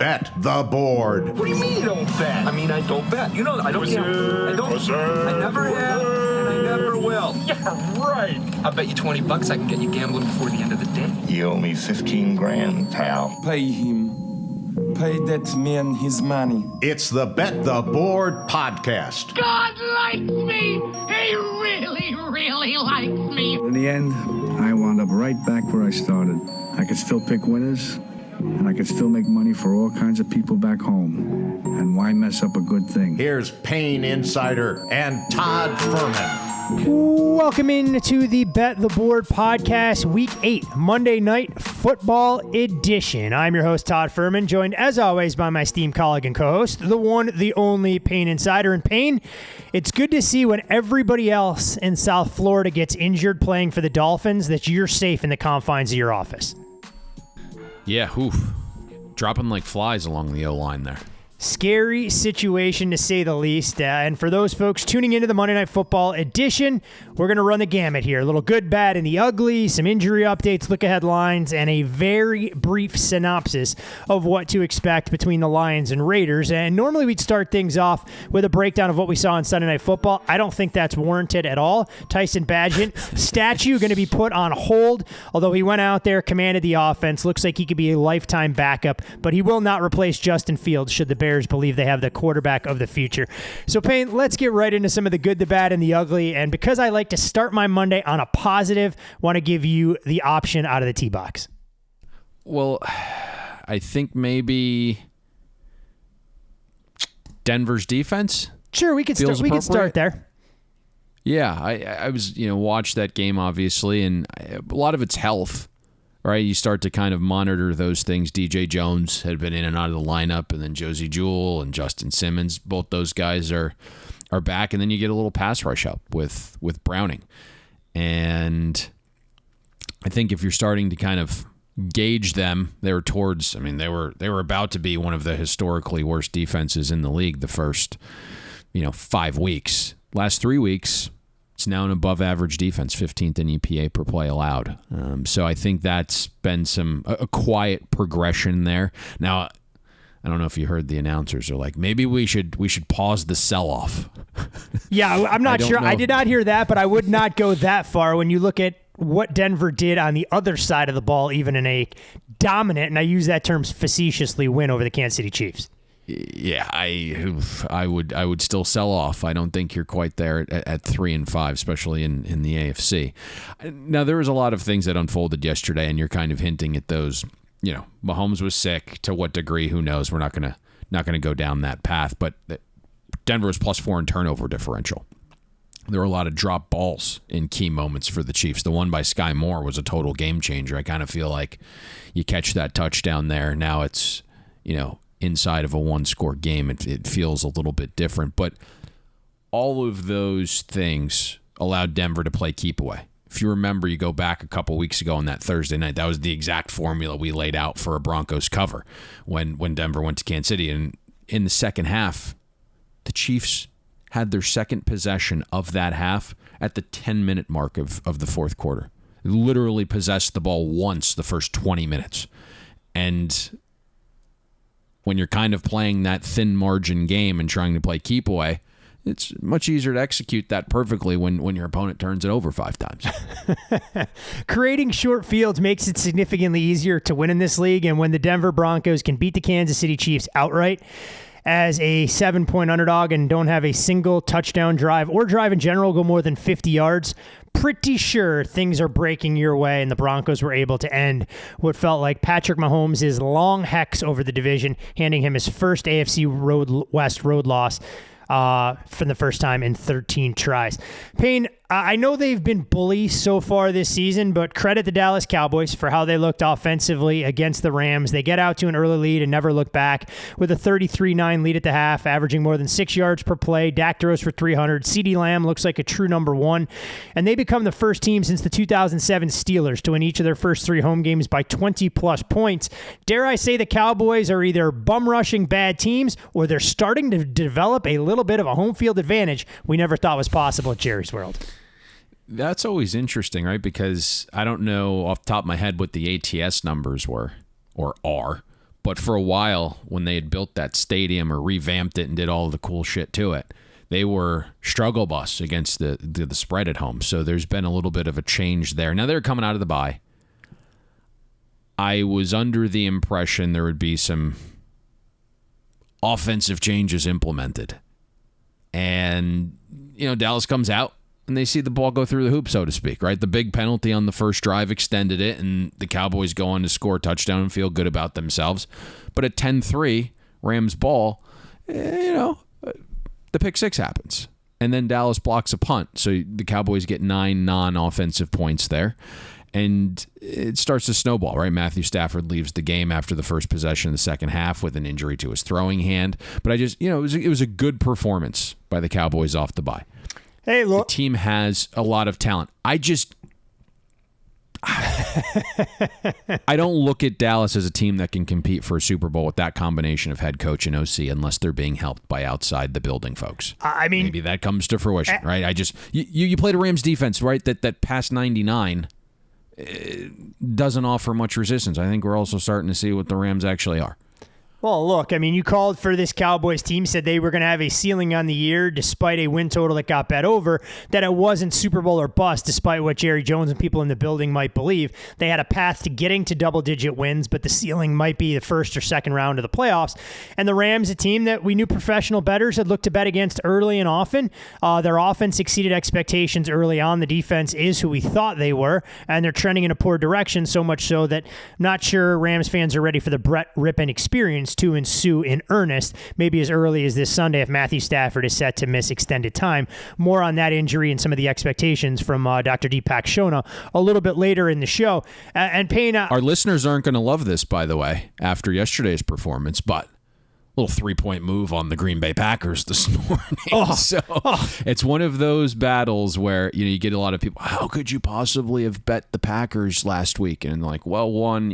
Bet the Board. What do you mean you don't bet? I mean, I don't bet. You know, I don't gamble. I don't. I never have, and I never will. Yeah, right. I'll bet you $20 I can get you gambling before the end of the day. You owe me 15 grand, pal. Pay him. Pay that man his money. It's the Bet the Board podcast. God likes me. He really, really likes me. In the end, I wound up right back where I started. I could still pick winners, and I could still make money for all kinds of people back home. And why mess up a good thing? Here's Payne Insider and Todd Fuhrman. Welcome into the Bet the Board podcast, Week 8, Monday Night Football Edition. I'm your host, Todd Fuhrman, joined as always by my esteemed colleague and co-host, the one, the only Payne Insider. And Payne, it's good to see when everybody else in South Florida gets injured playing for the Dolphins that you're safe in the confines of your office. Yeah, oof. Dropping like flies along the O-line there. Scary situation, to say the least. And for those folks tuning into the Monday Night Football edition, we're going to run the gamut here. A little good, bad, and the ugly, some injury updates, look-ahead lines, and a very brief synopsis of what to expect between the Lions and Raiders. And normally we'd start things off with a breakdown of what we saw on Sunday Night Football. I don't think that's warranted at all. Tyson Bagent, statue going to be put on hold, although he went out there, commanded the offense. Looks like he could be a lifetime backup, but he will not replace Justin Fields should the Bears believe they have the quarterback of the future. So, Payne, let's get right into some of the good, the bad, and the ugly. And because I like to start my Monday on a positive, want to give you the option out of the tee box. Well, I think maybe Denver's defense. Sure, we could start there. Yeah, I was watched that game obviously, and a lot of it's health. Right, you start to kind of monitor those things. DJ Jones had been in and out of the lineup, and then Josie Jewell and Justin Simmons, both those guys are back, and then you get a little pass rush up with Browning. And I think if you're starting to kind of gauge them, they were about to be one of the historically worst defenses in the league the first 5 weeks. Last 3 weeks, it's now an above-average defense, 15th in EPA per play allowed. So I think that's been a quiet progression there. Now, I don't know if you heard the announcers are like, maybe we should pause the sell-off. Yeah, I'm not sure. I did not hear that, but I would not go that far when you look at what Denver did on the other side of the ball, even in a dominant, and I use that term facetiously, win over the Kansas City Chiefs. Yeah, I would still sell off. I don't think you're quite there at 3-5, especially in the AFC. Now, there was a lot of things that unfolded yesterday, and you're kind of hinting at those. Mahomes was sick. To what degree? Who knows? We're not gonna go down that path. But Denver was +4 in turnover differential. There were a lot of drop balls in key moments for the Chiefs. The one by Sky Moore was a total game changer. I kind of feel like you catch that touchdown there. Now it's inside of a one-score game, it feels a little bit different. But all of those things allowed Denver to play keep away. If you remember, you go back a couple weeks ago on that Thursday night, that was the exact formula we laid out for a Broncos cover when Denver went to Kansas City. And in the second half, the Chiefs had their second possession of that half at the 10-minute mark of the fourth quarter. They literally possessed the ball once the first 20 minutes. And when you're kind of playing that thin margin game and trying to play keep away, it's much easier to execute that perfectly when your opponent turns it over 5 times. Creating short fields makes it significantly easier to win in this league, and when the Denver Broncos can beat the Kansas City Chiefs outright as a 7-point underdog and don't have a single touchdown drive or drive in general go more than 50 yards, pretty sure things are breaking your way, and the Broncos were able to end what felt like Patrick Mahomes' long hex over the division, handing him his first AFC West road loss for the first time in 13 tries. Payne, I know they've been bullies so far this season, but credit the Dallas Cowboys for how they looked offensively against the Rams. They get out to an early lead and never look back with a 33-9 lead at the half, averaging more than 6 yards per play. Dak throws for 300. CeeDee Lamb looks like a true number one, and they become the first team since the 2007 Steelers to win each of their first 3 home games by 20-plus points. Dare I say the Cowboys are either bum-rushing bad teams or they're starting to develop a little bit of a home field advantage we never thought was possible at Jerry's World. That's always interesting, right? Because I don't know off the top of my head what the ATS numbers were or are, But for a while, when they had built that stadium or revamped it and did all the cool shit to it, they were struggle bus against the spread at home. So there's been a little bit of a change there. Now they're coming out of the bye. I was under the impression there would be some offensive changes implemented. And, Dallas comes out and they see the ball go through the hoop, so to speak, right? The big penalty on the first drive extended it, and the Cowboys go on to score a touchdown and feel good about themselves. But at 10-3, Rams ball, the pick six happens. And then Dallas blocks a punt. So the Cowboys get 9 non-offensive points there. And it starts to snowball, right? Matthew Stafford leaves the game after the first possession of the second half with an injury to his throwing hand. But it was a good performance by the Cowboys off the bye. Hey, look. The team has a lot of talent. I don't look at Dallas as a team that can compete for a Super Bowl with that combination of head coach and OC unless they're being helped by outside the building folks. I mean, maybe that comes to fruition, right? You played a Rams defense, right? That past 99 doesn't offer much resistance. I think we're also starting to see what the Rams actually are. Well, look, I mean, you called for this Cowboys team, said they were going to have a ceiling on the year despite a win total that got bet over, that it wasn't Super Bowl or bust despite what Jerry Jones and people in the building might believe. They had a path to getting to double-digit wins, but the ceiling might be the first or second round of the playoffs. And the Rams, a team that we knew professional bettors had looked to bet against early and often. Their offense exceeded expectations early on. The defense is who we thought they were, and they're trending in a poor direction, so much so that I'm not sure Rams fans are ready for the Brett Rippon experience to ensue in earnest, maybe as early as this Sunday if Matthew Stafford is set to miss extended time. More on that injury and some of the expectations from Dr. Deepak Shona a little bit later in the show. And Payne... Our listeners aren't going to love this, by the way, after yesterday's performance, but a little 3-point move on the Green Bay Packers this morning. It's one of those battles where you get a lot of people, how could you possibly have bet the Packers last week? And like, well, one,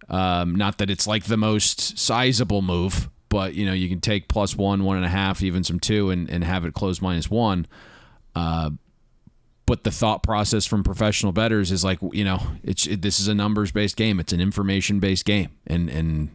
not that it's like the most sizable move, but you can take +1, 1.5, even some 2, and have it close -1. But the thought process from professional bettors is like, this is a numbers-based game. It's an information-based game, and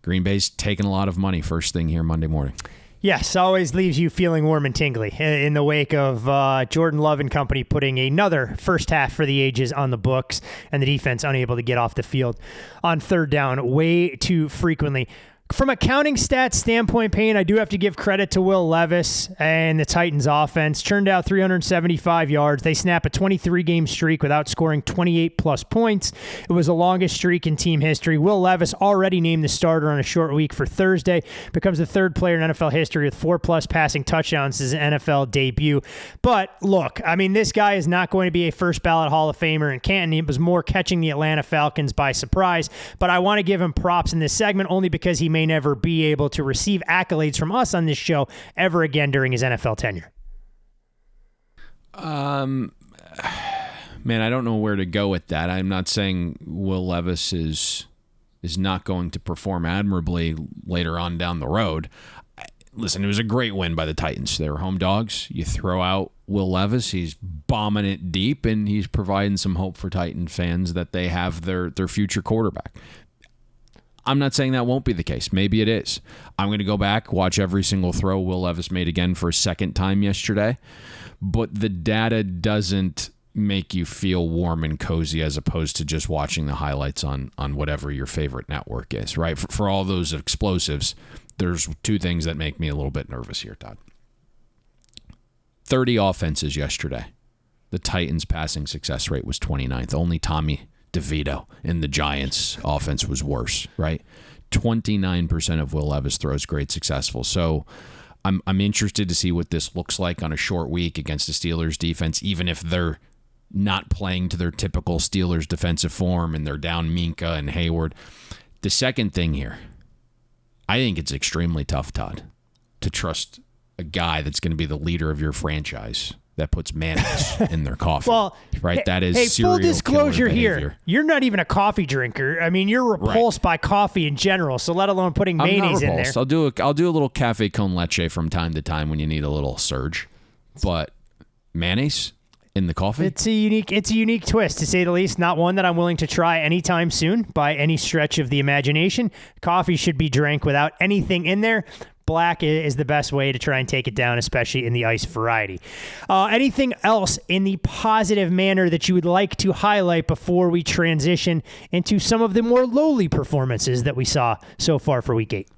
Green Bay's taking a lot of money first thing here Monday morning. Yes, always leaves you feeling warm and tingly in the wake of Jordan Love and company putting another first half for the ages on the books and the defense unable to get off the field on third down way too frequently. From a counting stats standpoint, Payne, I do have to give credit to Will Levis and the Titans offense. Churned out 375 yards. They snap a 23-game streak without scoring 28-plus points. It was the longest streak in team history. Will Levis, already named the starter on a short week for Thursday, becomes the third player in NFL history with 4-plus passing touchdowns as an NFL debut. But look, I mean, this guy is not going to be a first-ballot Hall of Famer in Canton. It was more catching the Atlanta Falcons by surprise. But I want to give him props in this segment only because he may never be able to receive accolades from us on this show ever again during his NFL tenure. Man, I don't know where to go with that. I'm not saying Will Levis is not going to perform admirably later on down the road. Listen, it was a great win by the Titans. They were home dogs. You throw out Will Levis, he's bombing it deep, and he's providing some hope for Titan fans that they have their future quarterback. I'm not saying that won't be the case. Maybe it is. I'm going to go back, watch every single throw Will Levis made again for a second time yesterday. But the data doesn't make you feel warm and cozy as opposed to just watching the highlights on whatever your favorite network is, right? For all those explosives, there's two things that make me a little bit nervous here, Todd. 30 offenses yesterday. The Titans' passing success rate was 29th. Only Tommy DeVito in the Giants offense was worse, right? 29% of Will Levis throws grade successful. So I'm interested to see what this looks like on a short week against the Steelers defense, even if they're not playing to their typical Steelers defensive form and they're down Minka and Hayward. The second thing here, I think it's extremely tough, Todd, to trust a guy that's going to be the leader of your franchise that puts mayonnaise in their coffee. Well, right? That is full serial disclosure killer behavior. here. You're not even a coffee drinker. I mean, you're repulsed by coffee in general, so let alone putting mayonnaise in there. I'll do a little cafe con leche from time to time when you need a little surge. But mayonnaise? in the coffee? It's a unique twist, to say the least. Not one that I'm willing to try anytime soon by any stretch of the imagination. Coffee should be drank without anything in there. Black is the best way to try and take it down, especially in the iced variety. Anything else in the positive manner that you would like to highlight before we transition into some of the more lowly performances that we saw so far for Week 8?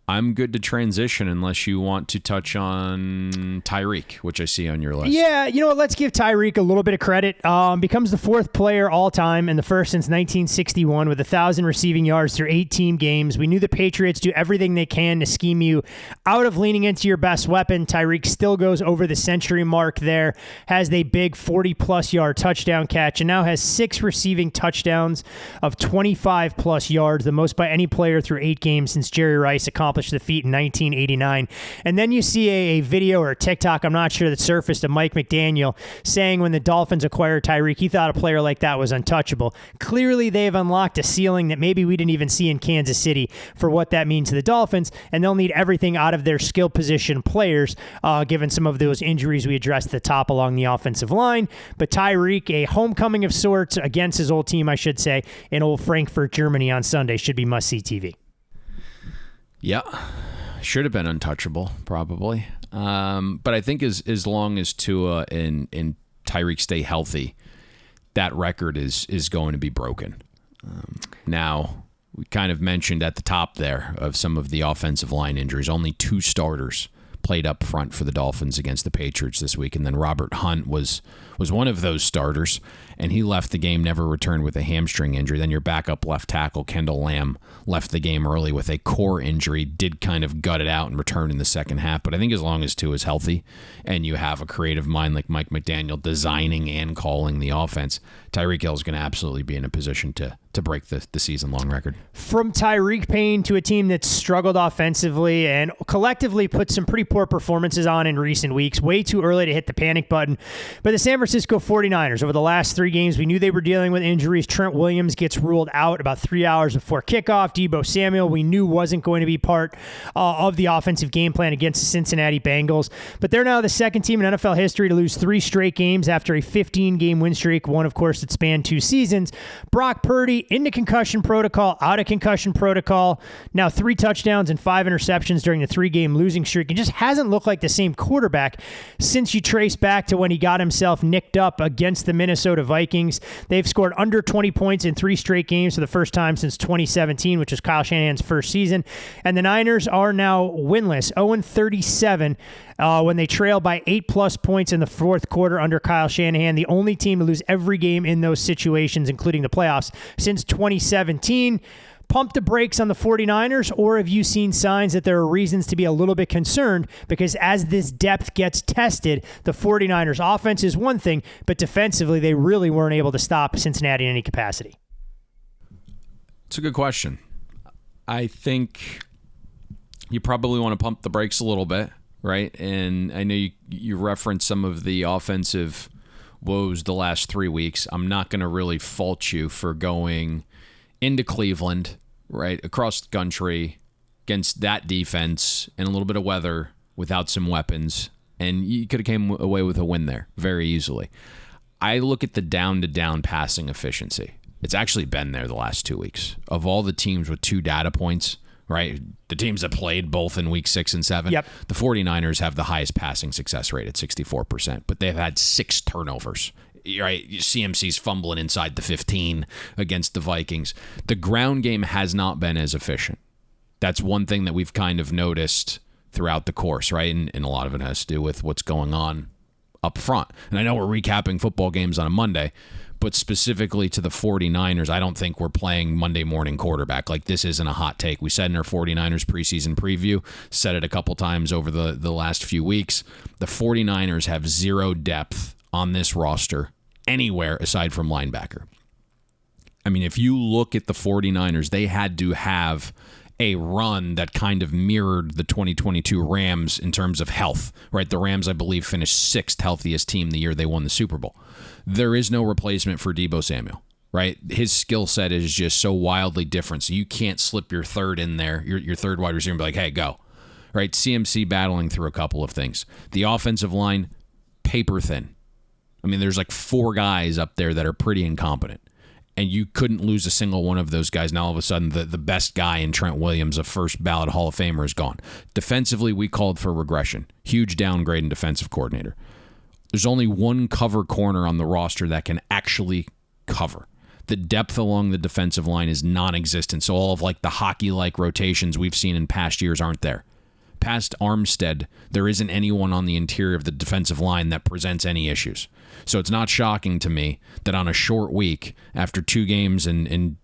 I'm good to transition unless you want to touch on Tyreek, which I see on your list. Yeah, you know what? Let's give Tyreek a little bit of credit. Becomes the fourth player all time and the first since 1961 with 1,000 receiving yards through 8 team games. We knew the Patriots do everything they can to scheme you out of leaning into your best weapon. Tyreek still goes over the century mark there, has a big 40-plus yard touchdown catch, and now has 6 receiving touchdowns of 25-plus yards, the most by any player through 8 games since Jerry Rice accomplished the feat in 1989. And then you see a video or a TikTok, I'm not sure, that surfaced of Mike McDaniel saying when the Dolphins acquired Tyreek, he thought a player like that was untouchable. Clearly, they've unlocked a ceiling that maybe we didn't even see in Kansas City for what that means to the Dolphins, and they'll need everything out of their skill position players, given some of those injuries we addressed at the top along the offensive line. But Tyreek, a homecoming of sorts against his old team, I should say, in old Frankfurt, Germany on Sunday, should be must-see TV. Yeah, should have been untouchable, probably. But I think as long as Tua and Tyreek stay healthy, that record is going to be broken. Now, we kind of mentioned at the top there of some of the offensive line injuries. Only 2 starters played up front for the Dolphins against the Patriots this week, and then Robert Hunt was one of those starters, and he left the game, never returned with a hamstring injury. Then your backup left tackle, Kendall Lamb, left the game early with a core injury, did kind of gut it out and return in the second half. But I think as long as Tua is healthy and you have a creative mind like Mike McDaniel designing and calling the offense, Tyreek Hill is going to absolutely be in a position to break the season-long record. From Tyreek Payne to a team that's struggled offensively and collectively put some pretty poor performances on in recent weeks. Way too early to hit the panic button. But the San Francisco 49ers, over the last 3 games, we knew they were dealing with injuries. Trent Williams gets ruled out about 3 hours before kickoff. Deebo Samuel, we knew wasn't going to be part of the offensive game plan against the Cincinnati Bengals. But they're now the second team in NFL history to lose 3 straight games after a 15-game win streak, one, of course, that spanned 2 seasons. Brock Purdy into concussion protocol, out of concussion protocol. Now 3 touchdowns and 5 interceptions during the 3-game losing streak. It just hasn't looked like the same quarterback since you trace back to when he got himself nicked up against the Minnesota Vikings. They've scored under 20 points in 3 straight games for the first time since 2017, which was Kyle Shanahan's first season. And the Niners are now winless, 0-37 when they trail by 8+ points in the fourth quarter under Kyle Shanahan, the only team to lose every game in those situations, including the playoffs, since 2017. Pump the brakes on the 49ers, or have you seen signs that there are reasons to be a little bit concerned? Because as this depth gets tested, the 49ers offense is one thing, but defensively they really weren't able to stop Cincinnati in any capacity. It's a good question. I think you probably want to pump the brakes a little bit, right? And I know you referenced some of the offensive woes the last 3 weeks. I'm not going to really fault you for going into Cleveland, right, across the country against that defense and a little bit of weather without some weapons, and you could have came away with a win there very easily. I look at the down-to-down passing efficiency. It's actually been there the last 2 weeks. Of all the teams with 2 data points, right, the teams that played both in week 6 and 7, yep, the 49ers have the highest passing success rate at 64%, but they've had 6 turnovers. Right, CMC's fumbling inside the 15 against the Vikings. The ground game has not been as efficient. That's one thing that we've kind of noticed throughout the course, right? And a lot of it has to do with what's going on up front. And I know we're recapping football games on a Monday, but specifically to the 49ers, I don't think we're playing Monday morning quarterback. Like, this isn't a hot take. We said in our 49ers preseason preview, said it a couple times over the last few weeks, the 49ers have 0 depth on this roster anywhere aside from linebacker. I mean, if you look at the 49ers, they had to have a run that kind of mirrored the 2022 Rams in terms of health, right? The Rams, I believe, finished 6th healthiest team the year they won the Super Bowl. There is no replacement for Deebo Samuel, right? His skill set is just so wildly different, so you can't slip your third in there, your third wide receiver, and be like, hey, go. Right? CMC battling through a couple of things. The offensive line, paper thin. I mean, there's like 4 guys up there that are pretty incompetent. And you couldn't lose a single one of those guys. Now all of a sudden, the best guy in Trent Williams, a first ballot Hall of Famer, is gone. Defensively, we called for regression. Huge downgrade in defensive coordinator. There's only one cover corner on the roster that can actually cover. The depth along the defensive line is non-existent. So all of like the hockey-like rotations we've seen in past years aren't there. Past Armstead, there isn't anyone on the interior of the defensive line that presents any issues. So it's not shocking to me that on a short week, after 2 games in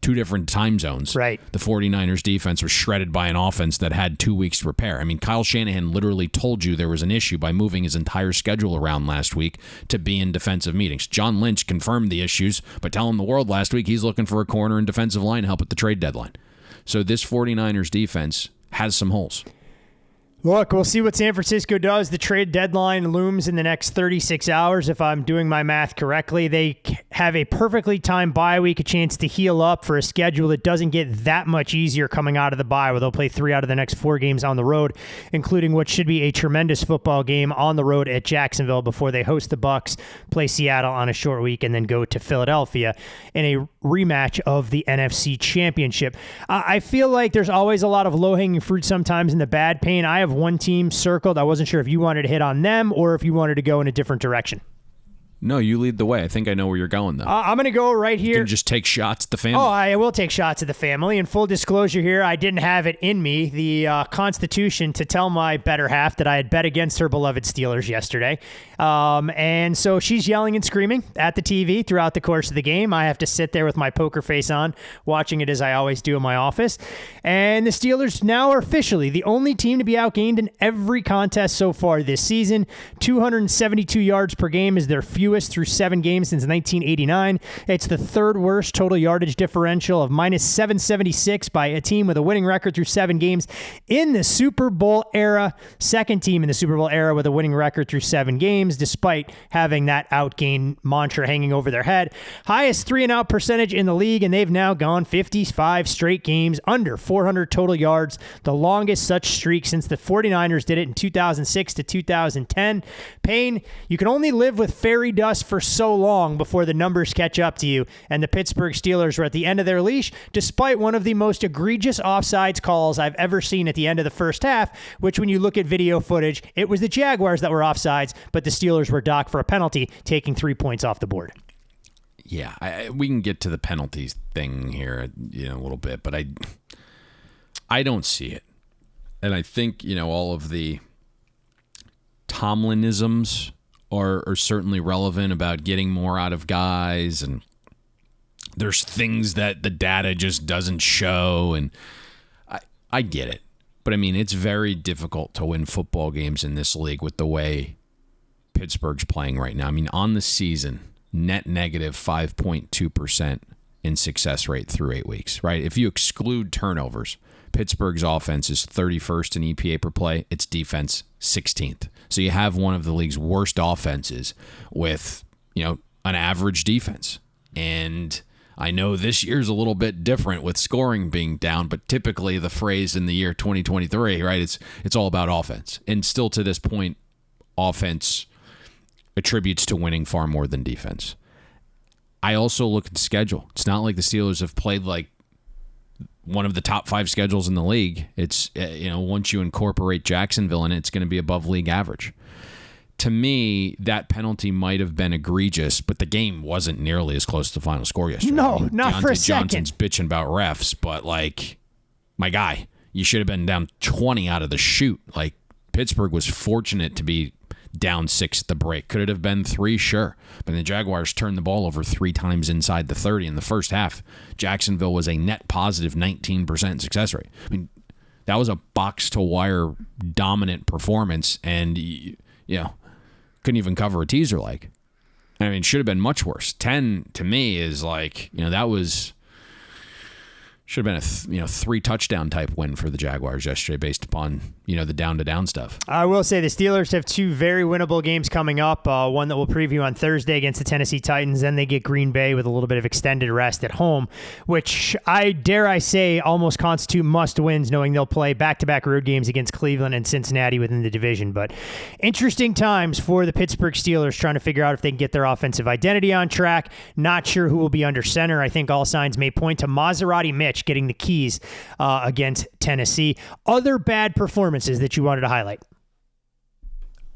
2 different time zones, right, the 49ers defense was shredded by an offense that had 2 weeks to prepare. I mean, Kyle Shanahan literally told you there was an issue by moving his entire schedule around last week to be in defensive meetings. John Lynch confirmed the issues by telling the world last week he's looking for a corner and defensive line help at the trade deadline. So this 49ers defense has some holes. Look, we'll see what San Francisco does. The trade deadline looms in the next 36 hours, if I'm doing my math correctly. They have a perfectly timed bye week, a chance to heal up for a schedule that doesn't get that much easier coming out of the bye, where they'll play 3 out of the next 4 games on the road, including what should be a tremendous football game on the road at Jacksonville before they host the Bucs, play Seattle on a short week, and then go to Philadelphia in a rematch of the NFC Championship. I feel like there's always a lot of low-hanging fruit sometimes in the bad pain. I have one team circled. I wasn't sure if you wanted to hit on them or if you wanted to go in a different direction. No, you lead the way. I think I know where you're going, though. I'm going to go right here. You can just take shots at the family. Oh, I will take shots at the family. In full disclosure here, I didn't have it in me, the Constitution, to tell my better half that I had bet against her beloved Steelers yesterday. And so she's yelling and screaming at the TV throughout the course of the game. I have to sit there with my poker face on, watching it as I always do in my office. And the Steelers now are officially the only team to be outgained in every contest so far this season. 272 yards per game is their fewest through 7 games since 1989. It's the 3rd worst total yardage differential of minus 776 by a team with a winning record through 7 games in the Super Bowl era. 2nd team in the Super Bowl era with a winning record through 7 games, despite having that outgain mantra hanging over their head. Highest 3-and-out percentage in the league, and they've now gone 55 straight games under 400 total yards, the longest such streak since the 49ers did it in 2006 to 2010. Payne, you can only live with fairy dust for so long before the numbers catch up to you, and the Pittsburgh Steelers are at the end of their leash, despite one of the most egregious offsides calls I've ever seen at the end of the first half, which when you look at video footage, it was the Jaguars that were offsides, but the Steelers were docked for a penalty, taking 3 points off the board. Yeah, we can get to the penalties thing here a little bit, but I don't see it. And I think, all of the Tomlinisms are certainly relevant about getting more out of guys, and there's things that the data just doesn't show, and I get it. But I mean, it's very difficult to win football games in this league with the way Pittsburgh's playing right now. I mean, on the season, net negative 5.2% in success rate through 8 weeks, right? If you exclude turnovers, Pittsburgh's offense is 31st in EPA per play. Its defense, 16th. So you have one of the league's worst offenses with, an average defense. And I know this year's a little bit different with scoring being down, but typically the phrase in the year 2023, right, it's all about offense. And still to this point, offense attributes to winning far more than defense. I also look at the schedule. It's not like the Steelers have played like one of the top 5 schedules in the league. It's, once you incorporate Jacksonville in it, it's going to be above league average. To me, that penalty might have been egregious, but the game wasn't nearly as close to the final score yesterday. No, not for a second. Johnson's bitching about refs, but my guy, you should have been down 20 out of the chute. Pittsburgh was fortunate to be down 6 at the break. Could it have been 3? Sure. But the Jaguars turned the ball over 3 times inside the 30 in the first half. Jacksonville was a net positive 19% success rate. I mean, that was a box-to-wire dominant performance, and, couldn't even cover a teaser leg. I mean, it should have been much worse. 10, to me, is that was... should have been a 3 touchdown type win for the Jaguars yesterday based upon the down-to-down stuff. I will say the Steelers have two very winnable games coming up, one that we'll preview on Thursday against the Tennessee Titans. Then they get Green Bay with a little bit of extended rest at home, which I say almost constitute must-wins, knowing they'll play back-to-back road games against Cleveland and Cincinnati within the division. But interesting times for the Pittsburgh Steelers trying to figure out if they can get their offensive identity on track. Not sure who will be under center. I think all signs may point to Maserati Mitch getting the keys against Tennessee. Other bad performances that you wanted to highlight?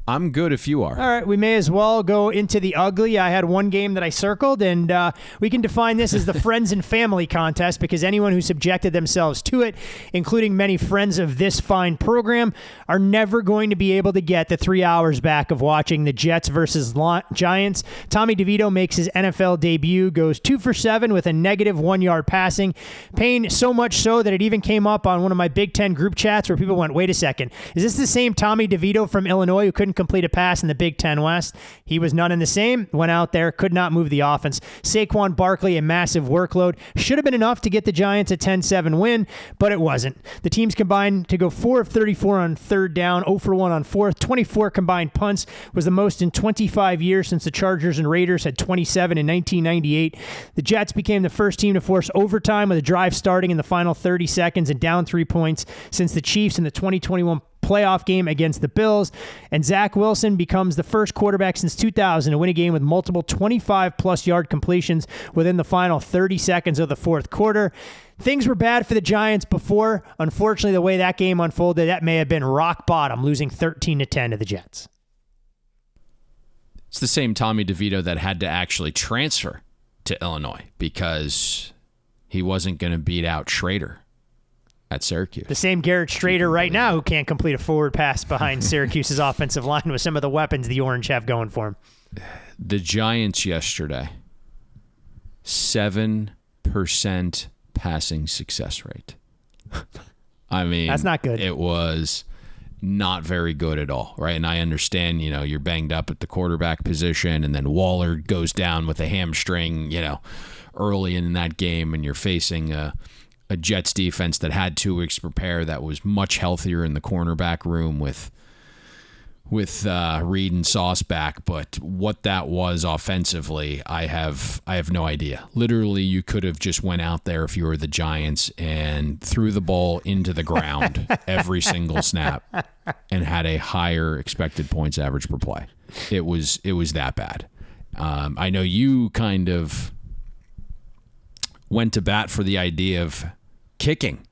I'm good if you are. All right, we may as well go into the ugly. I had one game that I circled, and we can define this as the friends and family contest because anyone who subjected themselves to it, including many friends of this fine program, are never going to be able to get the 3 hours back of watching the Jets versus Giants. Tommy DeVito makes his NFL debut, goes 2 for 7 with a negative 1 yard passing. Payne, so much so that it even came up on one of my Big Ten group chats where people went, wait a second, is this the same Tommy DeVito from Illinois who couldn't complete a pass in the Big Ten West? He was none in the same, went out there, could not move the offense. Saquon Barkley, a massive workload. Should have been enough to get the Giants a 10-7 win, but it wasn't. The teams combined to go 4 of 34 on third down, 0 for 1 on fourth. 24 combined punts was the most in 25 years since the Chargers and Raiders had 27 in 1998. The Jets became the first team to force overtime with a drive starting in the final 30 seconds and down 3 points since the Chiefs in the 2021 playoff game against the Bills, and Zach Wilson becomes the first quarterback since 2000 to win a game with multiple 25-plus yard completions within the final 30 seconds of the fourth quarter. Things were bad for the Giants before. Unfortunately, the way that game unfolded, that may have been rock bottom, losing 13-10 to the Jets. It's the same Tommy DeVito that had to actually transfer to Illinois because he wasn't going to beat out Schrader at Syracuse. The same Garrett Schrader right now who can't complete a forward pass behind Syracuse's offensive line with some of the weapons the Orange have going for him. The Giants yesterday, 7% passing success rate. I mean, that's not good. It was not very good at all, right? And I understand, you're banged up at the quarterback position, and then Waller goes down with a hamstring, early in that game, and you're facing a Jets defense that had 2 weeks to prepare, that was much healthier in the cornerback room with Reed and Sauce back. But what that was offensively, I have no idea. Literally, you could have just went out there if you were the Giants and threw the ball into the ground every single snap and had a higher expected points average per play. It was that bad. I know you kind of went to bat for the idea of kicking.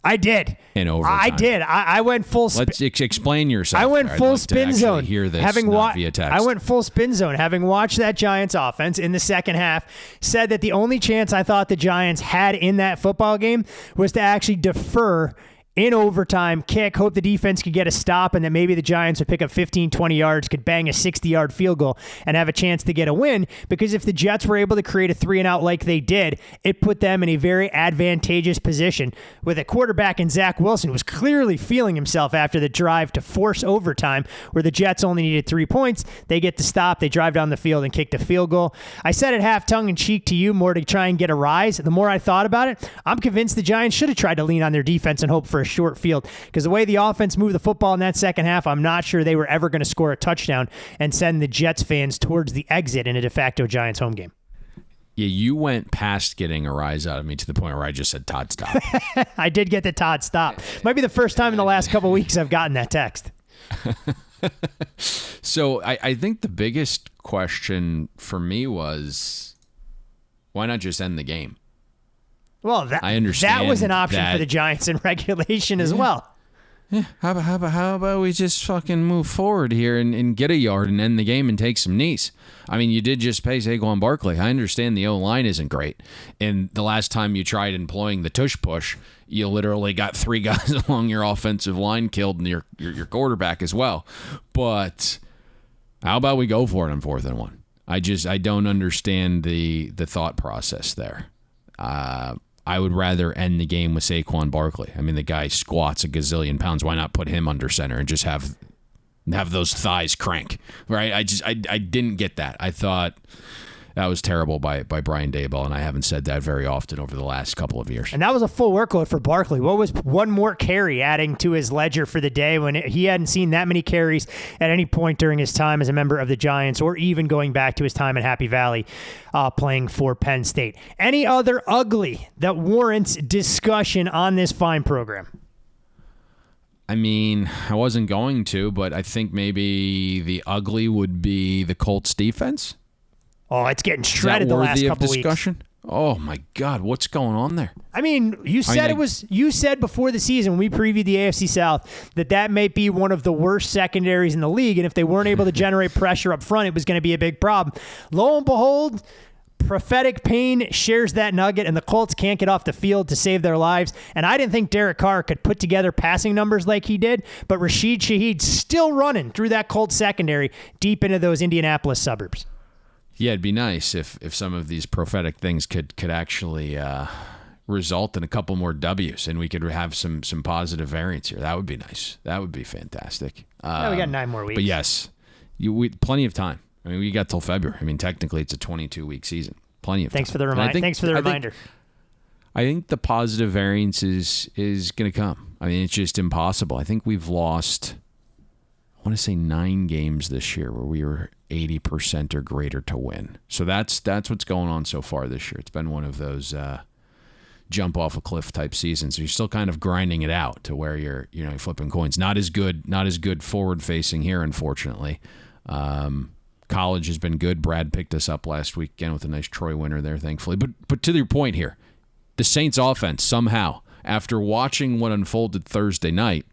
I did. In overtime. I did. I went full spin. Let's explain yourself. I went full spin zone. Hear this via text. I went full spin zone. Having watched that Giants offense in the second half, said that the only chance I thought the Giants had in that football game was to actually defer in overtime, kick, hope the defense could get a stop, and that maybe the Giants would pick up 15, 20 yards, could bang a 60-yard field goal, and have a chance to get a win. Because if the Jets were able to create a 3-and-out like they did, it put them in a very advantageous position with a quarterback in Zach Wilson, who was clearly feeling himself after the drive to force overtime, where the Jets only needed 3 points. They get to stop, they drive down the field and kick the field goal. I said it half tongue-in-cheek to you, more to try and get a rise. The more I thought about it, I'm convinced the Giants should have tried to lean on their defense and hope for a short field, because the way the offense moved the football in that second half, I'm not sure they were ever going to score a touchdown and send the Jets fans towards the exit in a de facto Giants home game. Yeah, you went past getting a rise out of me to the point where I just said, Todd, stop. I did get the Todd, stop. Might be the first time in the last couple of weeks I've gotten that text. So I think the biggest question for me was, why not just end the game? Well, I understand that was an option for the Giants in regulation as well. Yeah, how about we just fucking move forward here and get a yard and end the game and take some knees? I mean, you did just pay Saquon Barkley. I understand the O-line isn't great. And the last time you tried employing the tush push, you literally got 3 guys along your offensive line killed and your quarterback as well. But how about we go for it on 4th and 1? I don't understand the thought process there. I would rather end the game with Saquon Barkley. I mean, the guy squats a gazillion pounds. Why not put him under center and just have those thighs crank, right? I didn't get that. I thought terrible by Brian Daboll, and I haven't said that very often over the last couple of years. And that was a full workload for Barkley. What was one more carry adding to his ledger for the day when he hadn't seen that many carries at any point during his time as a member of the Giants, or even going back to his time at Happy Valley playing for Penn State? Any other ugly that warrants discussion on this fine program? I mean, I wasn't going to, but I think maybe the ugly would be the Colts defense. Oh, it's getting shredded the last couple weeks. Oh my God, what's going on there? I mean, you said before the season when we previewed the AFC South that may be one of the worst secondaries in the league, and if they weren't able to generate pressure up front, it was going to be a big problem. Lo and behold, prophetic Payne shares that nugget, and the Colts can't get off the field to save their lives. And I didn't think Derek Carr could put together passing numbers like he did, but Rashid Shaheed's still running through that Colts secondary deep into those Indianapolis suburbs. Yeah, it'd be nice if some of these prophetic things could actually result in a couple more W's, and we could have some positive variance here. That would be nice. That would be fantastic. We got 9 more weeks. But yes, plenty of time. I mean, we got till February. I mean, technically, it's a 22-week season. Plenty of time. Thanks for the reminder. I think the positive variance is going to come. I mean, it's just impossible. I think we've lost, I want to say 9 games this year where we were 80% or greater to win. So that's what's going on so far this year. It's been one of those jump off a cliff type seasons. So you're still kind of grinding it out to where you're flipping coins. Not as good forward facing here, unfortunately. College has been good. Brad picked us up last week again with a nice Troy winner there, thankfully. But to your point here, the Saints offense somehow, after watching what unfolded Thursday night,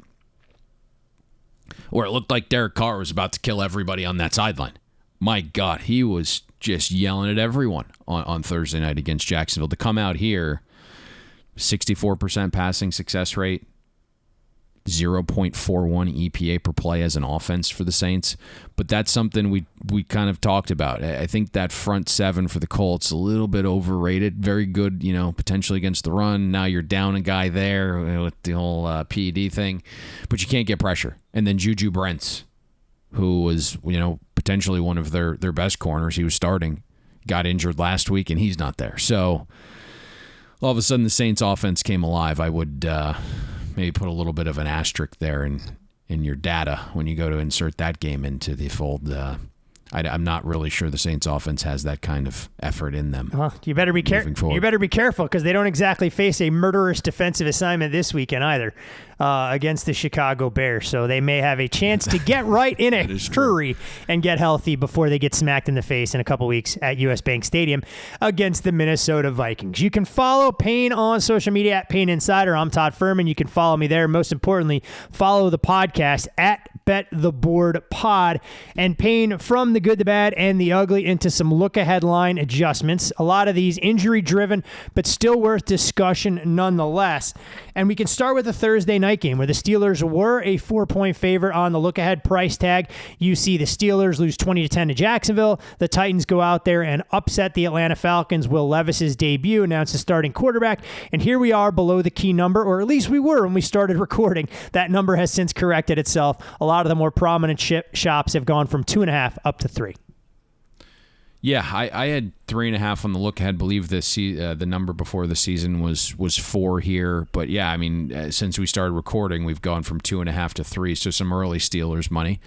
where it looked like Derek Carr was about to kill everybody on that sideline. My God, he was just yelling at everyone on Thursday night against Jacksonville. To come out here, 64% passing success rate, 0.41 EPA per play as an offense for the Saints. But that's something we kind of talked about. I think that front 7 for the Colts, a little bit overrated. Very good, potentially against the run. Now you're down a guy there with the whole PED thing. But you can't get pressure. And then Juju Brents, who was, potentially one of their best corners. He was starting, got injured last week, and he's not there. So all of a sudden the Saints offense came alive. I would maybe put a little bit of an asterisk there in your data when you go to insert that game into the fold. I'm not really sure the Saints offense has that kind of effort in them. Well, you better be careful. You better be careful because they don't exactly face a murderous defensive assignment this weekend either against the Chicago Bears. So they may have a chance to get right in a hurry and get healthy before they get smacked in the face in a couple weeks at US Bank Stadium against the Minnesota Vikings. You can follow Payne on social media at Payne Insider. I'm Todd Fuhrman. You can follow me there. Most importantly, follow the podcast at Bet the Board Pod, and Payne from the good, the bad, and the ugly into some look-ahead line adjustments. A lot of these injury-driven, but still worth discussion nonetheless. And we can start with the Thursday night game where the Steelers were a 4-point favorite on the look-ahead price tag. You see the Steelers lose 20-10 to Jacksonville. The Titans go out there and upset the Atlanta Falcons. Will Levis's debut announced the starting quarterback. And here we are below the key number, or at least we were when we started recording. That number has since corrected itself. A lot of the more prominent shops have gone from 2.5 up to 3. Yeah, I had 3.5 on the look ahead. Believe the number before the season was 4 here. But yeah, I mean, since we started recording, we've gone from 2.5 to 3. So some early Steelers money.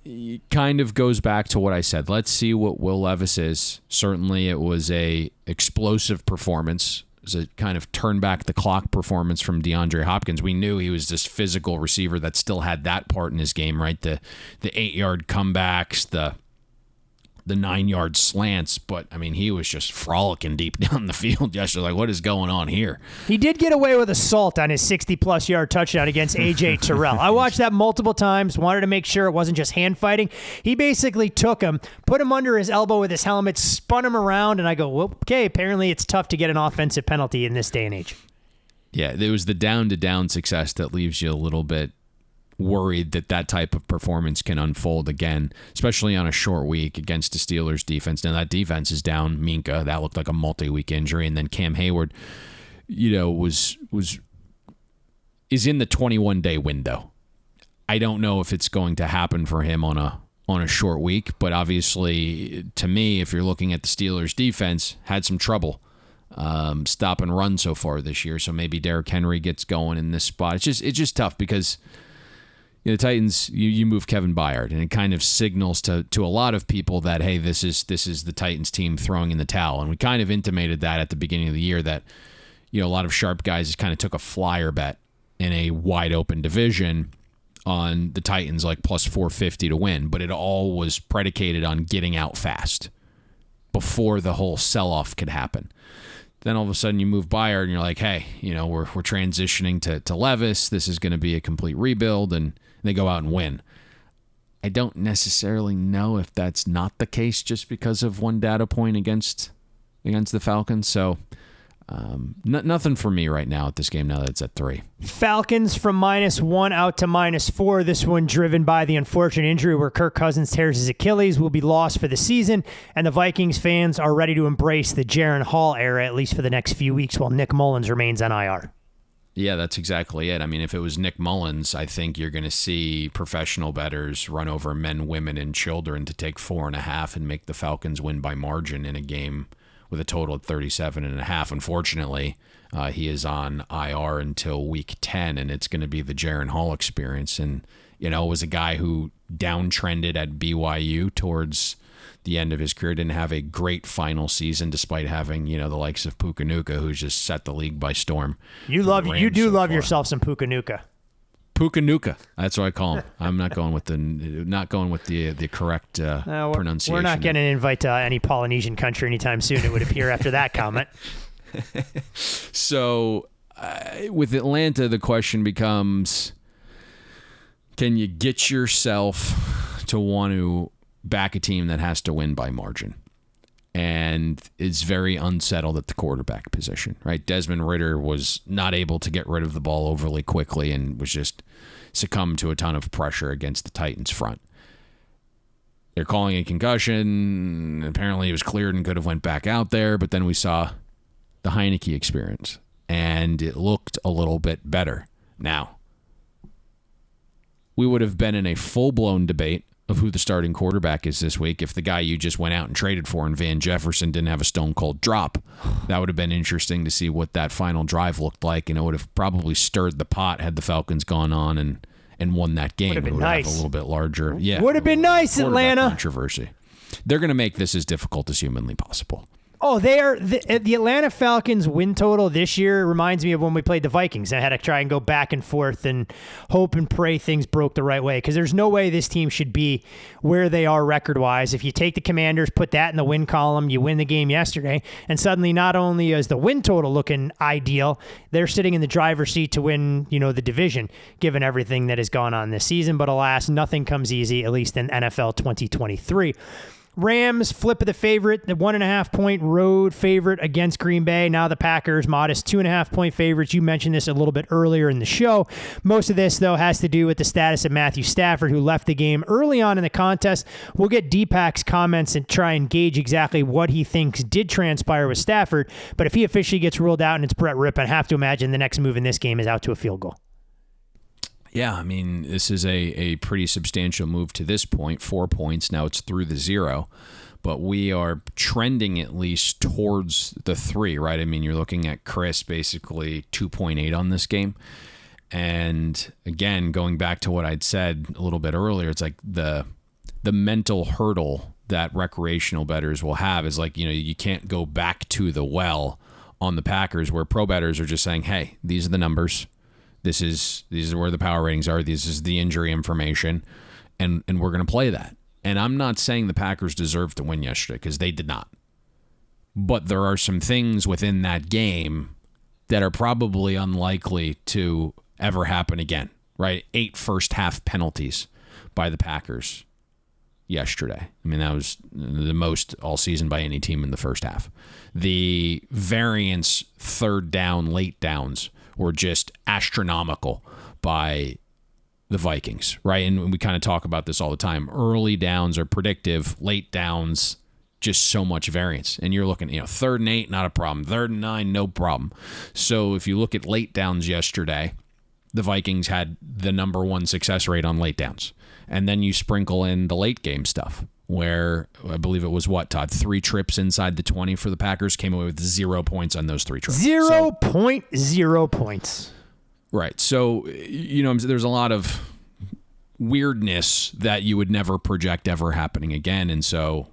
It kind of goes back to what I said. Let's see what Will Levis is. Certainly, it was a explosive performance. It was a kind of turn back the clock performance from DeAndre Hopkins. We knew he was this physical receiver that still had that part in his game, right? The 8-yard comebacks, the 9-yard slants, but I mean, he was just frolicking deep down the field yesterday. Like, what is going on here? He did get away with assault on his 60-plus yard touchdown against A.J. Terrell. I watched that multiple times, wanted to make sure it wasn't just hand fighting. He basically took him, put him under his elbow with his helmet, spun him around, and I go, well, okay, apparently it's tough to get an offensive penalty in this day and age. Yeah, it was the down-to-down success that leaves you a little bit worried that type of performance can unfold again, especially on a short week against the Steelers defense. Now that defense is down Minka. That looked like a multi-week injury. And then Cam Hayward, is in the 21-day window. I don't know if it's going to happen for him on on a short week, but obviously, to me, if you're looking at the Steelers' defense, had some trouble stop and run so far this year. So maybe Derrick Henry gets going in this spot. It's just tough because the Titans, you move Kevin Byard, and it kind of signals to a lot of people that, hey, this is the Titans team throwing in the towel. And we kind of intimated that at the beginning of the year that a lot of sharp guys just kind of took a flyer bet in a wide open division on the Titans, like plus 450 to win, but it all was predicated on getting out fast before the whole sell-off could happen. Then all of a sudden you move Byard and you're like, hey, we're transitioning to Levis. This is going to be a complete rebuild, and they go out and win. I don't necessarily know if that's not the case just because of one data point against the Falcons. So nothing for me right now at this game now that it's at 3. Falcons from -1 out to -4. This one driven by the unfortunate injury where Kirk Cousins tears his Achilles, will be lost for the season, and the Vikings fans are ready to embrace the Jaron Hall era, at least for the next few weeks, while Nick Mullins remains on IR. Yeah, that's exactly it. I mean, if it was Nick Mullins, I think you're going to see professional bettors run over men, women, and children to take 4.5 and make the Falcons win by margin in a game with a total of 37.5. Unfortunately, he is on IR until week 10, and it's going to be the Jaron Hall experience. And, it was a guy who downtrended at BYU towards the end of his career, didn't have a great final season despite having, the likes of Pukanuka, who's just set the league by storm. You do love yourself some Pukanuka. Pukanuka. That's what I call him. I'm not going with the correct pronunciation. We're not getting an invite to any Polynesian country anytime soon, it would appear, after that comment. So with Atlanta, the question becomes, can you get yourself to want to back a team that has to win by margin? And is very unsettled at the quarterback position, right? Desmond Ridder was not able to get rid of the ball overly quickly and was just succumbed to a ton of pressure against the Titans front. They're calling a concussion. Apparently it was cleared and could have went back out there, but then we saw the Heineke experience, and it looked a little bit better. Now, we would have been in a full-blown debate of who the starting quarterback is this week if the guy you just went out and traded for in Van Jefferson didn't have a stone-cold drop. That would have been interesting to see what that final drive looked like, and it would have probably stirred the pot had the Falcons gone on and won that game. Would have been it would nice. have a little bit larger. Yeah, would have been nice, Atlanta. Controversy. They're going to make this as difficult as humanly possible. Oh, they are the Atlanta Falcons win total this year reminds me of when we played the Vikings. I had to try and go back and forth and hope and pray things broke the right way, because there's no way this team should be where they are record-wise. If you take the Commanders, put that in the win column, you win the game yesterday, and suddenly not only is the win total looking ideal, they're sitting in the driver's seat to win, the division, given everything that has gone on this season. But alas, nothing comes easy, at least in NFL 2023. Rams flip of the favorite, the 1.5-point road favorite against Green Bay. Now the Packers, modest 2.5-point favorites. You mentioned this a little bit earlier in the show. Most of this, though, has to do with the status of Matthew Stafford, who left the game early on in the contest. We'll get Deepak's comments and try and gauge exactly what he thinks did transpire with Stafford. But if he officially gets ruled out and it's Brett Ripp, I have to imagine the next move in this game is out to a field goal. Yeah, I mean, this is a pretty substantial move to this point, 4 points. Now it's through the 0, but we are trending at least towards the 3, right? I mean, you're looking at Chris basically 2.8 on this game. And again, going back to what I'd said a little bit earlier, it's like the mental hurdle that recreational bettors will have is like, you can't go back to the well on the Packers, where pro bettors are just saying, hey, these are the numbers. These are where the power ratings are. This is the injury information, and we're going to play that. And I'm not saying the Packers deserved to win yesterday, because they did not. But there are some things within that game that are probably unlikely to ever happen again, right? 8 first-half penalties by the Packers yesterday. I mean, that was the most all season by any team in the first half. The variance third down, late downs were just astronomical by the Vikings, right? And we kind of talk about this all the time. Early downs are predictive. Late downs, just so much variance. And you're looking, 3rd and 8, not a problem. 3rd and 9, no problem. So if you look at late downs yesterday, the Vikings had the number one success rate on late downs. And then you sprinkle in the late game stuff where I believe it was Todd? 3 trips inside the 20 for the Packers, came away with 0 points on those 3 trips. 0.0 points. Right. So, there's a lot of weirdness that you would never project ever happening again. And so,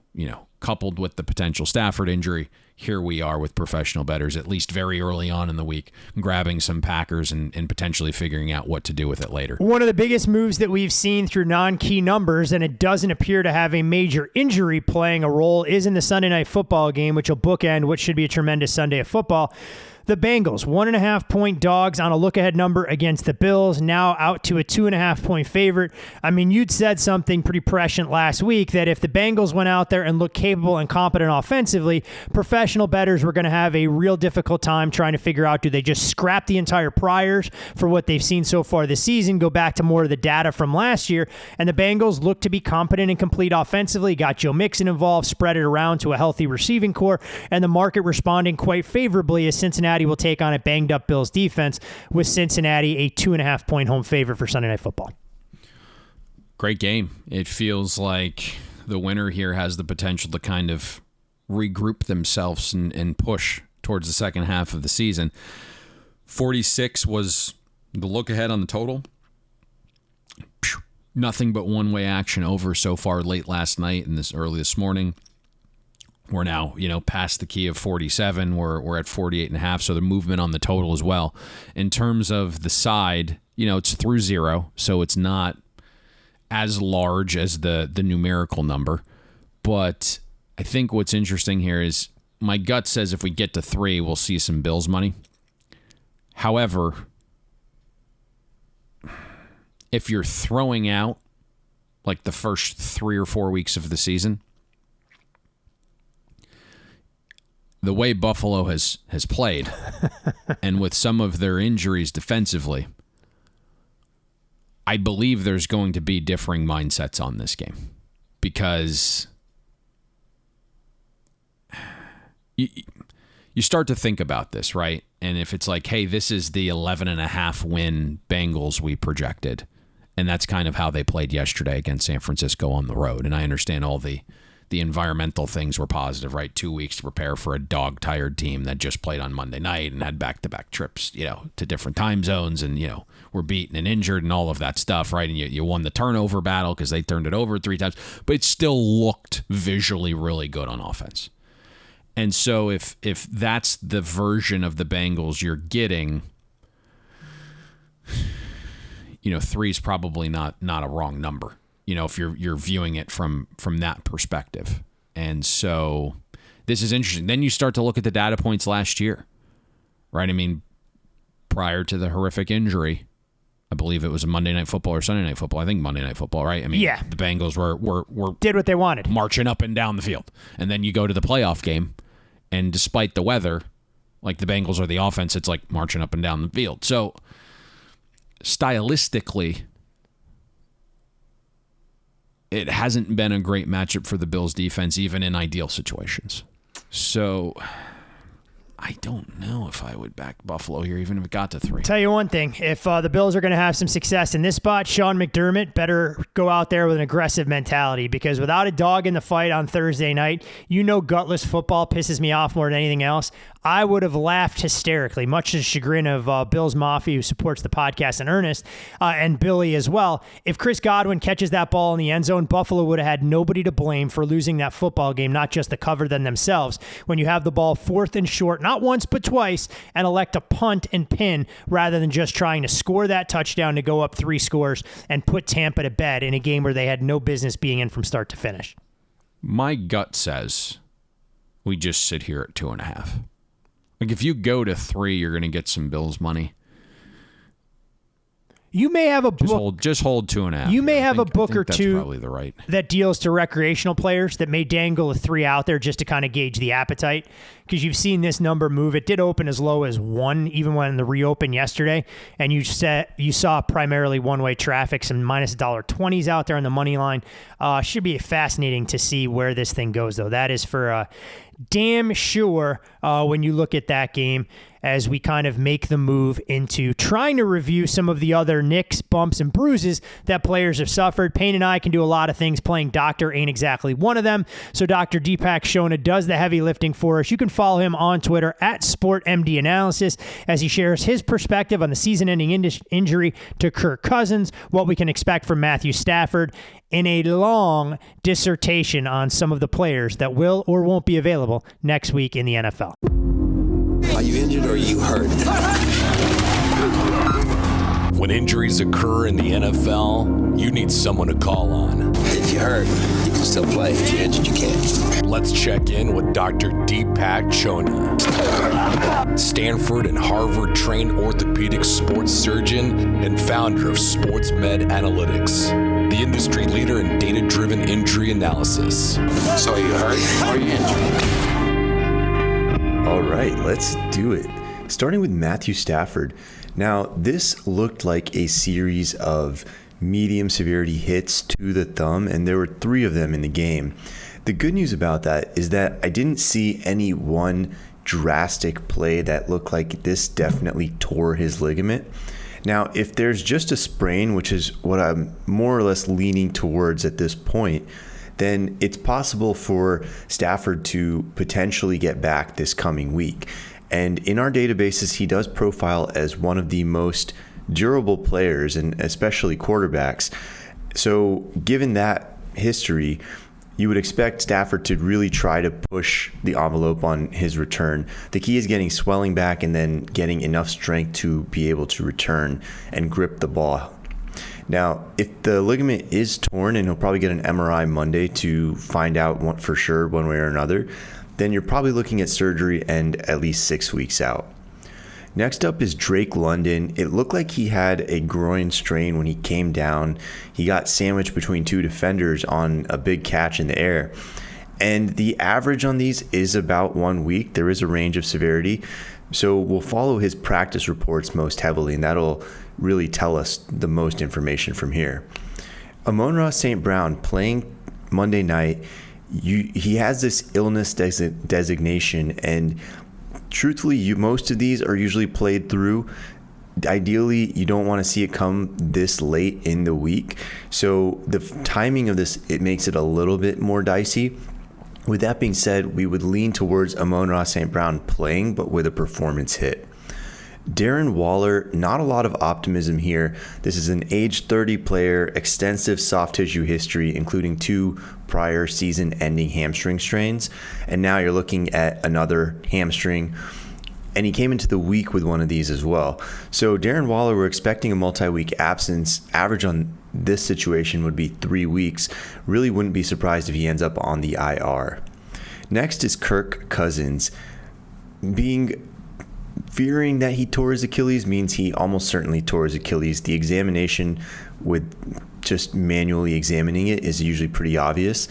coupled with the potential Stafford injury, here we are with professional bettors, at least very early on in the week, grabbing some Packers and potentially figuring out what to do with it later. One of the biggest moves that we've seen through non-key numbers, and it doesn't appear to have a major injury playing a role, is in the Sunday Night Football game, which will bookend what should be a tremendous Sunday of football. The Bengals, 1.5-point dogs on a look-ahead number against the Bills, now out to a 2.5-point favorite. I mean, you'd said something pretty prescient last week that if the Bengals went out there and looked capable and competent offensively, professional bettors were going to have a real difficult time trying to figure out, do they just scrap the entire priors for what they've seen so far this season, go back to more of the data from last year, and the Bengals look to be competent and complete offensively, got Joe Mixon involved, spread it around to a healthy receiving core, and the market responding quite favorably as Cincinnati will take on a banged-up Bills defense, with Cincinnati a 2.5-point home favorite for Sunday Night Football. Great game. It feels like the winner here has the potential to kind of regroup themselves and push towards the second half of the season. 46 was the look ahead on the total. Nothing but one-way action over so far late last night and early this morning. We're now, past the key of 47. We're at 48.5, so the movement on the total as well. In terms of the side, it's through 0, so it's not as large as the numerical number. But I think what's interesting here is my gut says if we get to 3, we'll see some Bills money. However, if you're throwing out like the first 3 or 4 weeks of the season, the way Buffalo has played, and with some of their injuries defensively, I believe there's going to be differing mindsets on this game, because you start to think about this, right? And if it's like, hey, this is the 11.5 win Bengals we projected, and that's kind of how they played yesterday against San Francisco on the road, and I understand all the environmental things were positive, right? 2 weeks to prepare for a dog-tired team that just played on Monday night and had back-to-back trips, to different time zones and, were beaten and injured and all of that stuff, right? And you won the turnover battle because they turned it over 3 times, but it still looked visually really good on offense. And so if that's the version of the Bengals you're getting, 3 is probably not a wrong number. If you're viewing it from that perspective. And so this is interesting. Then you start to look at the data points last year, right? I mean, prior to the horrific injury, I believe it was a Monday Night Football or Sunday Night Football. I think Monday Night Football, right? I mean, yeah. The Bengals were did what they wanted, marching up and down the field. And then you go to the playoff game, and despite the weather, like the Bengals are the offense, it's like marching up and down the field. So stylistically, it hasn't been a great matchup for the Bills defense, even in ideal situations. So I don't know if I would back Buffalo here, even if it got to 3. Tell you one thing, if the Bills are going to have some success in this spot, Sean McDermott better go out there with an aggressive mentality, because without a dog in the fight on Thursday night, gutless football pisses me off more than anything else. I would have laughed hysterically, much to the chagrin of Bills Mafia, who supports the podcast in earnest, and Billy as well. If Chris Godwin catches that ball in the end zone, Buffalo would have had nobody to blame for losing that football game, not just the cover than themselves. When you have the ball 4th and short, not once but twice, and elect to punt and pin rather than just trying to score that touchdown to go up 3 scores and put Tampa to bed in a game where they had no business being in from start to finish. My gut says we just sit here at 2.5. Like, if you go to 3, you're going to get some Bills money. You may have a book. Just hold 2.5. You may have a book or two probably the right that deals to recreational players that may dangle a 3 out there just to kind of gauge the appetite, because you've seen this number move. It did open as low as 1, even when the reopen yesterday, and you saw primarily one-way traffic, some minus $1.20s out there on the money line. Should be fascinating to see where this thing goes, though. That is for damn sure when you look at that game as we kind of make the move into trying to review some of the other nicks, bumps, and bruises that players have suffered. Payne and I can do a lot of things. Playing doctor ain't exactly one of them. So Dr. Deepak Shona does the heavy lifting for us. You can follow him on Twitter at SportMDAnalysis as he shares his perspective on the season-ending injury to Kirk Cousins, what we can expect from Matthew Stafford, and a long dissertation on some of the players that will or won't be available next week in the NFL. Are you injured or are you hurt? When injuries occur in the NFL, you need someone to call on. If you're hurt, you can still play. If you're injured, you can't. Let's check in with Dr. Deepak Chona, Stanford and Harvard trained orthopedic sports surgeon and founder of Sports Med Analytics, the industry leader in data-driven injury analysis. So are you hurt or are you injured? All right, let's do it. Starting with Matthew Stafford. Now, this looked like a series of medium severity hits to the thumb, and there were 3 of them in the game. The good news about that is that I didn't see any one drastic play that looked like this definitely tore his ligament. Now, if there's just a sprain, which is what I'm more or less leaning towards at this point, then it's possible for Stafford to potentially get back this coming week. And in our databases, he does profile as one of the most durable players, and especially quarterbacks. So given that history, you would expect Stafford to really try to push the envelope on his return. The key is getting swelling back and then getting enough strength to be able to return and grip the ball. Now, if the ligament is torn, and he'll probably get an MRI Monday to find out for sure one way or another, then you're probably looking at surgery and at least 6 weeks out. Next up is Drake London. It looked like he had a groin strain when he came down. He got sandwiched between 2 defenders on a big catch in the air. And the average on these is about 1 week. There is a range of severity. So we'll follow his practice reports most heavily, and that'll really tell us the most information from here. Amon-Ra St. Brown playing Monday night, he has this illness designation, and truthfully, most of these are usually played through. Ideally, you don't want to see it come this late in the week. So the timing of this, it makes it a little bit more dicey. With that being said, we would lean towards Amon-Ra St. Brown playing, but with a performance hit. Darren Waller, not a lot of optimism here. This is an age 30 player, extensive soft tissue history, including 2 prior season-ending hamstring strains. And now you're looking at another hamstring. And he came into the week with one of these as well. So Darren Waller, we're expecting a multi-week absence. Average on this situation would be 3 weeks. Really wouldn't be surprised if he ends up on the IR. Next is Kirk Cousins. Fearing that he tore his Achilles means he almost certainly tore his Achilles. The examination with just manually examining it is usually pretty obvious.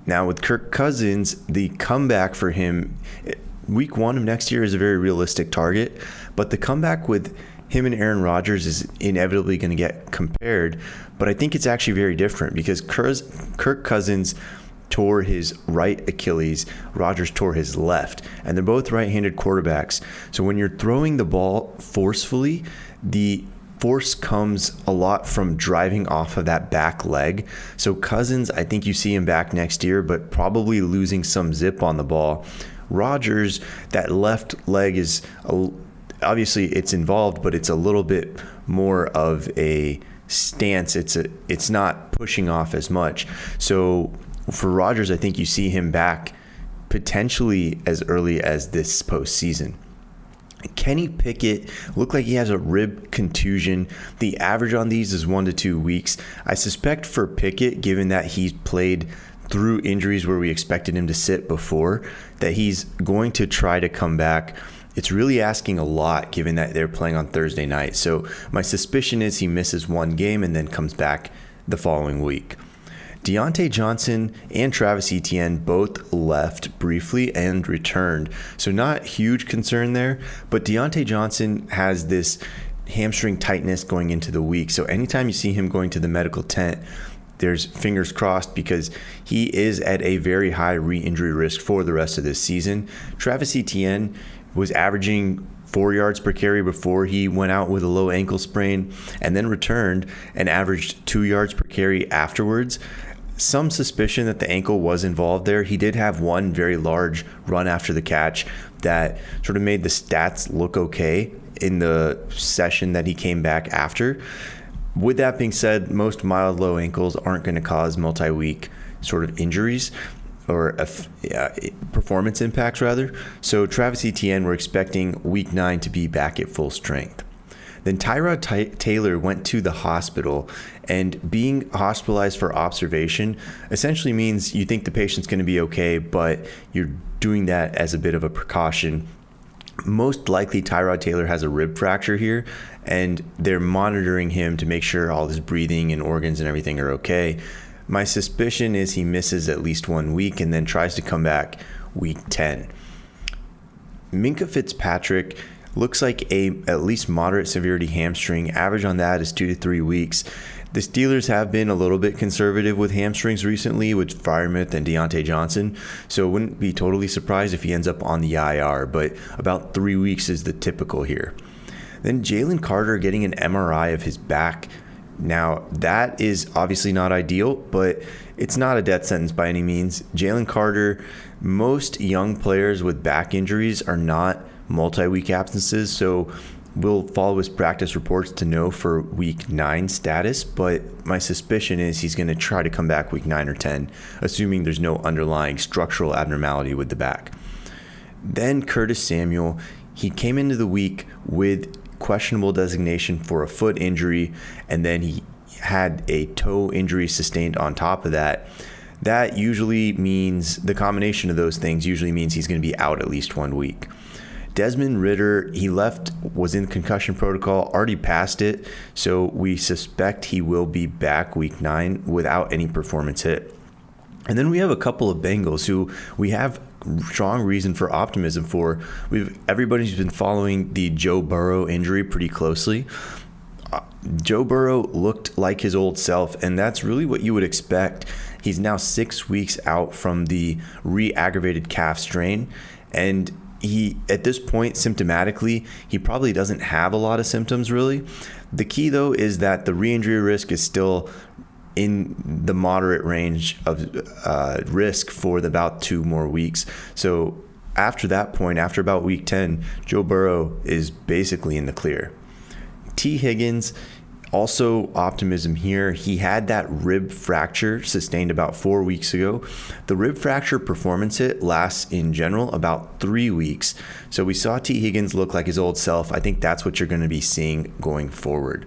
Now with Kirk Cousins, the comeback for him, week 1 of next year is a very realistic target, but the comeback with him and Aaron Rodgers is inevitably going to get compared. But I think it's actually very different because Kirk Cousins tore his right Achilles, Rodgers tore his left, and they're both right-handed quarterbacks. So when you're throwing the ball forcefully, the force comes a lot from driving off of that back leg. So Cousins, I think you see him back next year, but probably losing some zip on the ball. Rodgers, that left leg is obviously it's involved, but it's a little bit more of a stance. It's not pushing off as much. So for Rodgers, I think you see him back potentially as early as this postseason. Kenny Pickett looked like he has a rib contusion. The average on these is 1 to 2 weeks. I suspect for Pickett, given that he's played through injuries where we expected him to sit before, that he's going to try to come back. It's really asking a lot given that they're playing on Thursday night. So my suspicion is he misses 1 game and then comes back the following week. Deontay Johnson and Travis Etienne both left briefly and returned. So not huge concern there, but Deontay Johnson has this hamstring tightness going into the week. So anytime you see him going to the medical tent, there's fingers crossed because he is at a very high re-injury risk for the rest of this season. Travis Etienne was averaging 4 yards per carry before he went out with a low ankle sprain, and then returned and averaged 2 yards per carry afterwards. Some suspicion that the ankle was involved there. He did have one very large run after the catch that sort of made the stats look okay in the session that he came back after. With that being said, most mild low ankles aren't going to cause multi-week sort of injuries or performance impacts rather. So Travis Etienne, we're expecting week 9 to be back at full strength. Then Tyrod Taylor went to the hospital, and being hospitalized for observation essentially means you think the patient's going to be okay, but you're doing that as a bit of a precaution. Most likely Tyrod Taylor has a rib fracture here, and they're monitoring him to make sure all his breathing and organs and everything are okay. My suspicion is he misses at least 1 week and then tries to come back week 10. Minkah Fitzpatrick looks like a at least moderate severity hamstring. Average on that is 2 to 3 weeks. The Steelers have been a little bit conservative with hamstrings recently with Freiermuth and Deontay Johnson, so I wouldn't be totally surprised if he ends up on the IR, but about 3 weeks is the typical here. Then Jalen Carter getting an MRI of his back. Now, that is obviously not ideal, but it's not a death sentence by any means. Jalen Carter, most young players with back injuries are not multi-week absences, so we'll follow his practice reports to know for week 9 status, but my suspicion is he's going to try to come back week 9 or 10, assuming there's no underlying structural abnormality with the back. Then Curtis Samuel, he came into the week with questionable designation for a foot injury, and then he had a toe injury sustained on top of that. That usually means, the combination of those things usually means he's going to be out at least 1 week. Desmond Ridder, he was in concussion protocol, already passed it, so we suspect he will be back week 9 without any performance hit. And then we have a couple of Bengals who we have strong reason for optimism for. Everybody's been following the Joe Burrow injury pretty closely. Joe Burrow looked like his old self, and that's really what you would expect. He's now 6 weeks out from the re-aggravated calf strain, and he, at this point, symptomatically, he probably doesn't have a lot of symptoms really. The key though is that the re-injury risk is still in the moderate range of risk for about 2 more weeks. So after that point, after about week 10, Joe Burrow is basically in the clear. T. Higgins, also optimism here. He had that rib fracture sustained about 4 weeks ago. The rib fracture performance hit lasts in general about 3 weeks. So we saw T. Higgins look like his old self. I think that's what you're going to be seeing going forward.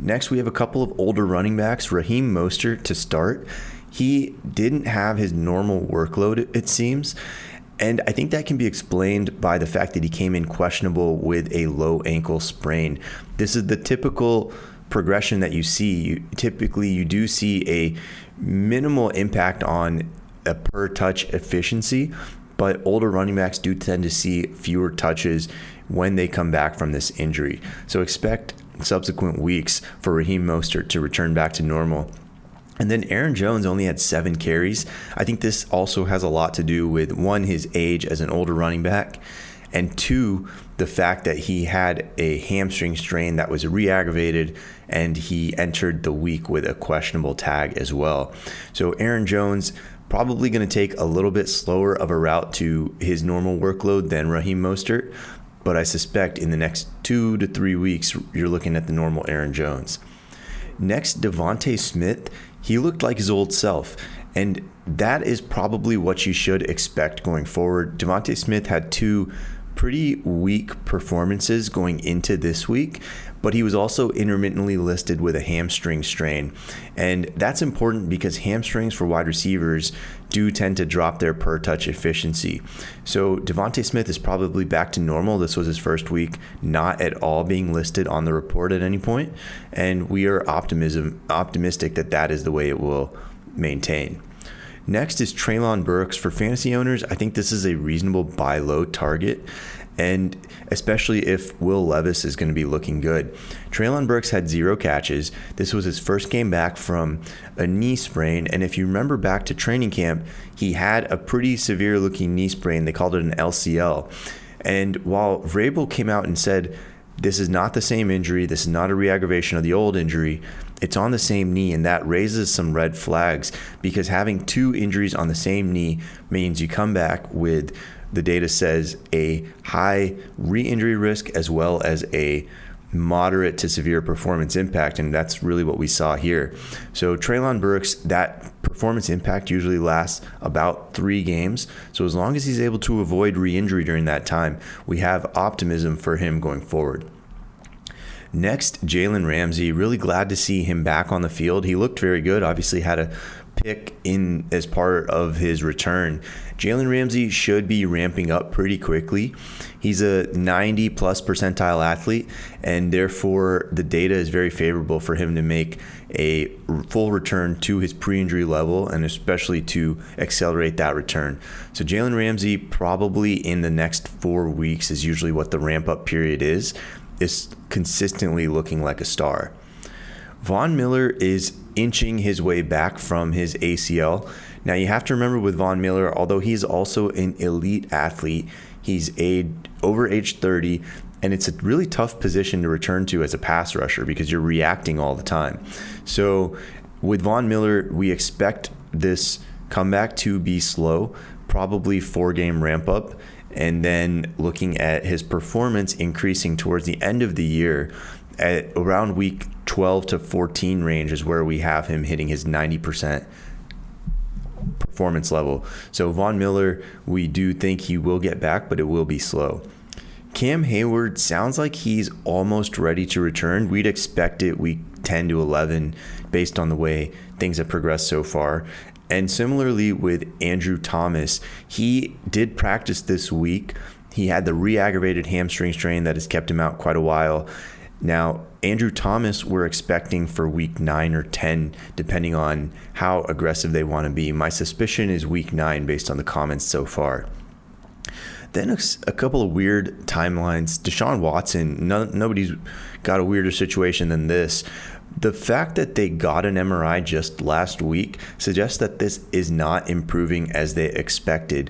Next, we have a couple of older running backs. Raheem Mostert to start. He didn't have his normal workload, it seems. And I think that can be explained by the fact that he came in questionable with a low ankle sprain. This is the typical progression that you see. Typically, you do see a minimal impact on a per touch efficiency, but older running backs do tend to see fewer touches when they come back from this injury. So expect subsequent weeks for Raheem Mostert to return back to normal. And then Aaron Jones only had 7 carries. I think this also has a lot to do with, 1, his age as an older running back, and 2, the fact that he had a hamstring strain that was re-aggravated, and he entered the week with a questionable tag as well. So Aaron Jones probably going to take a little bit slower of a route to his normal workload than Raheem Mostert, but I suspect in the next 2 to 3 weeks, you're looking at the normal Aaron Jones. Next, Devontae Smith. He looked like his old self, and that is probably what you should expect going forward. Devontae Smith had 2 pretty weak performances going into this week, but he was also intermittently listed with a hamstring strain. And that's important because hamstrings for wide receivers do tend to drop their per touch efficiency. So Devontae Smith is probably back to normal. This was his first week not at all being listed on the report at any point, and we are optimistic that that is the way it will maintain. Next is Treylon Burks. For fantasy owners, I think this is a reasonable buy low target. and especially if Will Levis is going to be looking good. Treylon Burks had 0 catches. This was his first game back from a knee sprain, and if you remember back to training camp, he had a pretty severe looking knee sprain. They called it an LCL. And while Vrabel came out and said, this is not the same injury, this is not a re-aggravation of the old injury, it's on the same knee, and that raises some red flags, because having 2 injuries on the same knee means you come back with, the data says, a high re-injury risk as well as a moderate to severe performance impact, and that's really what we saw here. So Treylon Burks, that performance impact usually lasts about 3 games. So as long as he's able to avoid re-injury during that time, we have optimism for him going forward. Next, Jalen Ramsey. Really glad to see him back on the field. He looked very good. Obviously had a pick in as part of his return. Jalen Ramsey should be ramping up pretty quickly. He's a 90 plus percentile athlete, and therefore the data is very favorable for him to make a full return to his pre-injury level, and especially to accelerate that return. So Jalen Ramsey, probably in the next 4 weeks, is usually what the ramp up period is consistently looking like a star. Von Miller is inching his way back from his ACL. Now you have to remember with Von Miller, although he's also an elite athlete, he's over age 30, and it's a really tough position to return to as a pass rusher because you're reacting all the time. So with Von Miller, we expect this comeback to be slow, probably 4-game ramp up, and then looking at his performance increasing towards the end of the year at around week 12 to 14 range is where we have him hitting his 90% performance level. So Von Miller, we do think he will get back, but it will be slow. Cam Hayward sounds like he's almost ready to return. We'd expect it week 10 to 11 based on the way things have progressed so far. And similarly with Andrew Thomas, he did practice this week. He had the re-aggravated hamstring strain that has kept him out quite a while. Now, Andrew Thomas, we're expecting for week 9 or 10, depending on how aggressive they want to be. My suspicion is week 9 based on the comments so far. Then a couple of weird timelines. Deshaun Watson, nobody's got a weirder situation than this. The fact that they got an MRI just last week suggests that this is not improving as they expected.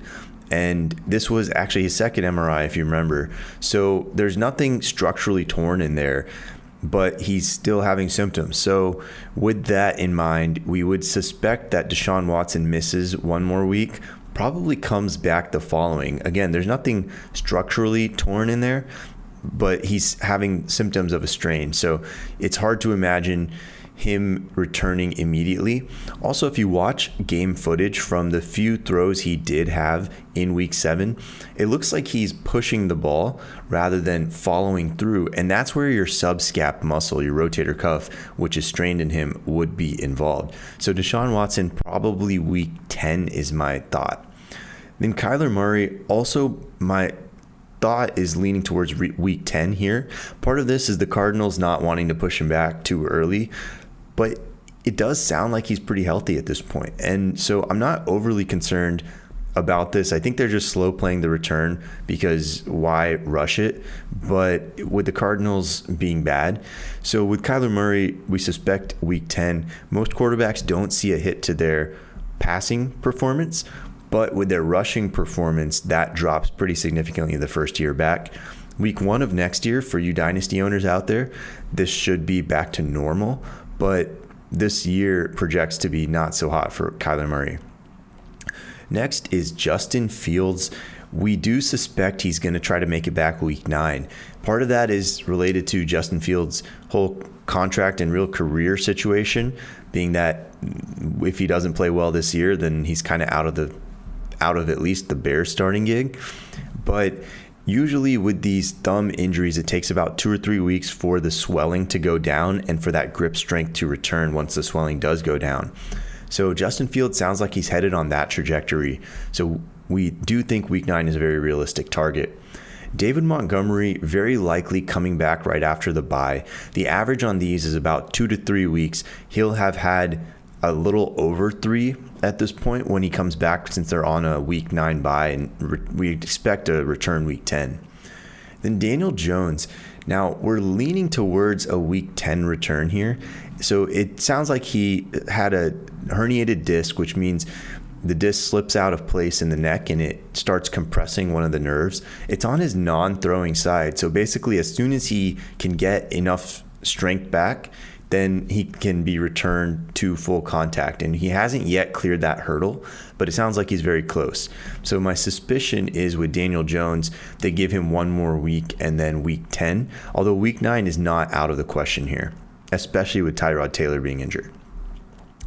And this was actually his second MRI, if you remember. So there's nothing structurally torn in there, but he's still having symptoms. So with that in mind, we would suspect that Deshaun Watson misses 1 more week, probably comes back the following. Again, there's nothing structurally torn in there, but he's having symptoms of a strain. So it's hard to imagine him returning immediately. Also, if you watch game footage from the few throws he did have in week 7, it looks like he's pushing the ball rather than following through. And that's where your subscap muscle, your rotator cuff, which is strained in him, would be involved. So Deshaun Watson, probably week 10 is my thought. Then Kyler Murray, also my thought is leaning towards week 10 here. Part of this is the Cardinals not wanting to push him back too early, but it does sound like he's pretty healthy at this point. And so I'm not overly concerned about this. I think they're just slow playing the return because why rush it? But with the Cardinals being bad. So with Kyler Murray, we suspect week 10. Most quarterbacks don't see a hit to their passing performance, but with their rushing performance, that drops pretty significantly the first year back. Week 1 of next year, for you dynasty owners out there, this should be back to normal, but this year projects to be not so hot for Kyler Murray. Next is Justin Fields. We do suspect he's going to try to make it back week 9. Part of that is related to Justin Fields' whole contract and real career situation, being that if he doesn't play well this year, then he's kind of out of at least the Bears starting gig. But usually with these thumb injuries, it takes about 2 or 3 weeks for the swelling to go down and for that grip strength to return once the swelling does go down. So Justin Fields sounds like he's headed on that trajectory. So we do think week 9 is a very realistic target. David Montgomery, very likely coming back right after the bye. The average on these is about 2 to 3 weeks. He'll have had a little over 3 at this point when he comes back, since they're on a week 9 bye, and we expect a return week 10. Then Daniel Jones. Now, we're leaning towards a week 10 return here. So it sounds like he had a herniated disc, which means the disc slips out of place in the neck and it starts compressing one of the nerves. It's on his non-throwing side. So basically, as soon as he can get enough strength back, then he can be returned to full contact. And he hasn't yet cleared that hurdle, but it sounds like he's very close. So my suspicion is with Daniel Jones, they give him one more week and then week 10, although week 9 is not out of the question here, especially with Tyrod Taylor being injured.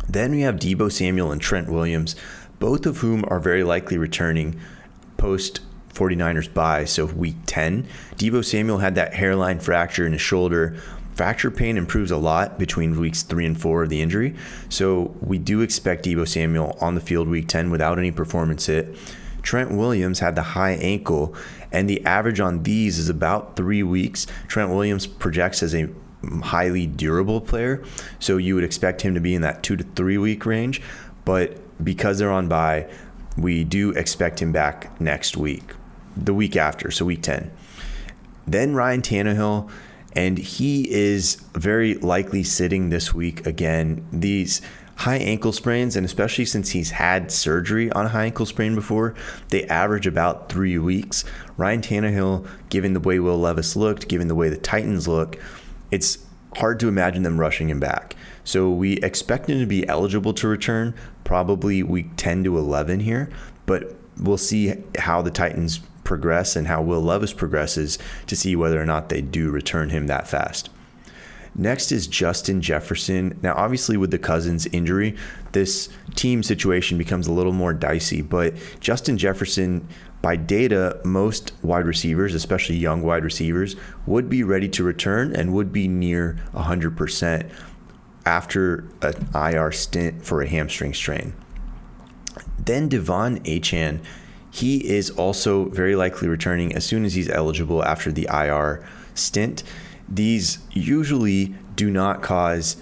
Then we have Deebo Samuel and Trent Williams, both of whom are very likely returning post 49ers bye, so week 10. Deebo Samuel had that hairline fracture in his shoulder. Fracture pain improves a lot between weeks 3 and 4 of the injury. So we do expect Deebo Samuel on the field week 10 without any performance hit. Trent Williams had the high ankle, and the average on these is about 3 weeks. Trent Williams projects as a highly durable player, so you would expect him to be in that 2 to 3 week range. But because they're on bye, we do expect him back next week, the week after, so week 10. Then Ryan Tannehill, and he is very likely sitting this week again. These high ankle sprains, and especially since he's had surgery on a high ankle sprain before, they average about 3 weeks. Ryan Tannehill, given the way Will Levis looked, given the way the Titans look, it's hard to imagine them rushing him back. So we expect him to be eligible to return probably week 10 to 11 here, but we'll see how the Titans progress and how Will Levis progresses to see whether or not they do return him that fast. Next is Justin Jefferson. Now, obviously with the Cousins injury, this team situation becomes a little more dicey, but Justin Jefferson, by data, most wide receivers, especially young wide receivers, would be ready to return and would be near 100% after an IR stint for a hamstring strain. Then Devon Achane, he is also very likely returning as soon as he's eligible after the IR stint. These usually do not cause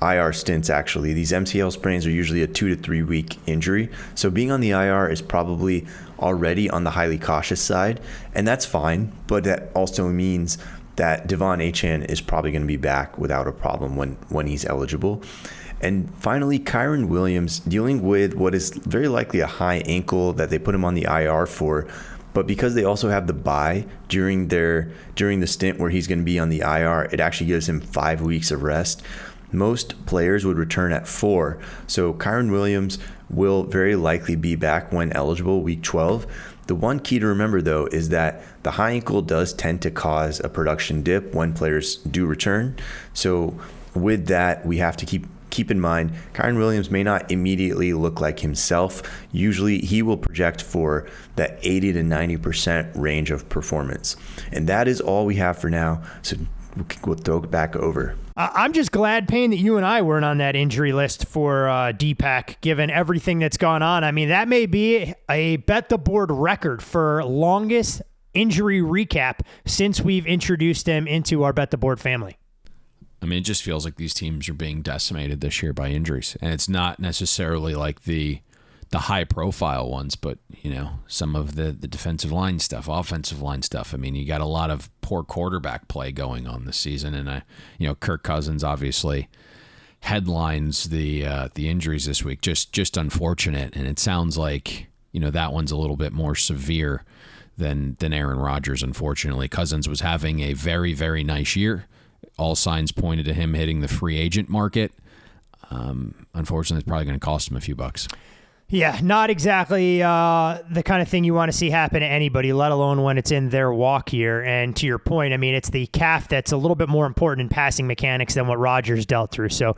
IR stints, actually. These MCL sprains are usually a 2 to 3 week injury. So being on the IR is probably already on the highly cautious side, and that's fine. But that also means that Devon Achane is probably going to be back without a problem when he's eligible. And finally, Kyren Williams, dealing with what is very likely a high ankle that they put him on the IR for, but because they also have the bye during the stint where he's going to be on the IR, it actually gives him 5 weeks of rest. Most players would return at 4. So Kyren Williams will very likely be back when eligible week 12. The one key to remember, though, is that the high ankle does tend to cause a production dip when players do return. So with that, we have to keep in mind, Kyren Williams may not immediately look like himself. Usually he will project for that 80 to 90% range of performance. And that is all we have for now. So we'll throw it back over. I'm just glad, Payne, that you and I weren't on that injury list for DPAC, given everything that's gone on. I mean, that may be a bet the board record for longest injury recap since we've introduced them into our bet the board family. I mean, it just feels like these teams are being decimated this year by injuries. And it's not necessarily like the high-profile ones, but, some of the defensive line stuff, offensive line stuff. I mean, you got a lot of poor quarterback play going on this season. And, Kirk Cousins obviously headlines the injuries this week. Just unfortunate. And it sounds like, that one's a little bit more severe than Aaron Rodgers, unfortunately. Cousins was having a very, very nice year. All signs pointed to him hitting the free agent market. Unfortunately, it's probably going to cost him a few bucks. Yeah, not exactly the kind of thing you want to see happen to anybody, let alone when it's in their walk year. And to your point, I mean, it's the calf that's a little bit more important in passing mechanics than what Rodgers dealt through. So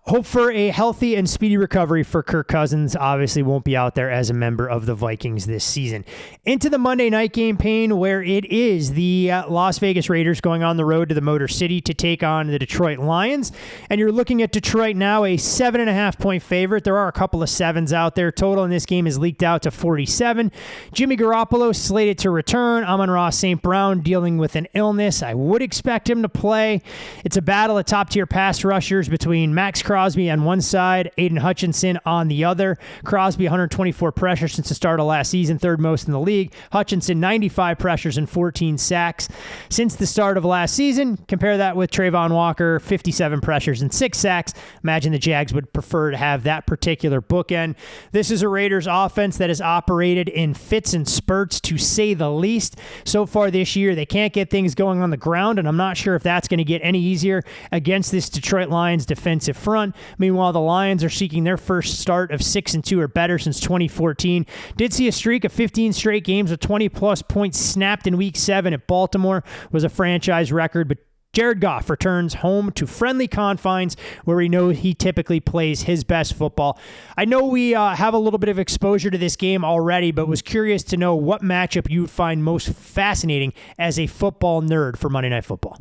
hope for a healthy and speedy recovery for Kirk Cousins. Obviously won't be out there as a member of the Vikings this season. Into the Monday night game, Payne, where it is the Las Vegas Raiders going on the road to the Motor City to take on the Detroit Lions. And you're looking at Detroit now, a 7.5-point favorite. There are a couple of 7s out there. Total in this game is leaked out to 47. Jimmy Garoppolo slated to return. Amon-Ra St. Brown dealing with an illness. I would expect him to play. It's a battle of top-tier pass rushers between Max Crosby Crosby on one side, Aiden Hutchinson on the other. Crosby 124 pressures since the start of last season, third most in the league. Hutchinson 95 pressures and 14 sacks since the start of last season. Compare that with Trayvon Walker, 57 pressures and 6 sacks. Imagine the Jags would prefer to have that particular bookend. This is a Raiders offense that has operated in fits and spurts, to say the least. So far this year, they can't get things going on the ground, and I'm not sure if that's going to get any easier against this Detroit Lions defensive front. Meanwhile, the Lions are seeking their first start of 6-2 or better since 2014. Did see a streak of 15 straight games with 20-plus points snapped in Week 7 at Baltimore. Was a franchise record, but Jared Goff returns home to friendly confines where we know he typically plays his best football. I know we have a little bit of exposure to this game already, but was curious to know what matchup you would find most fascinating as a football nerd for Monday Night Football.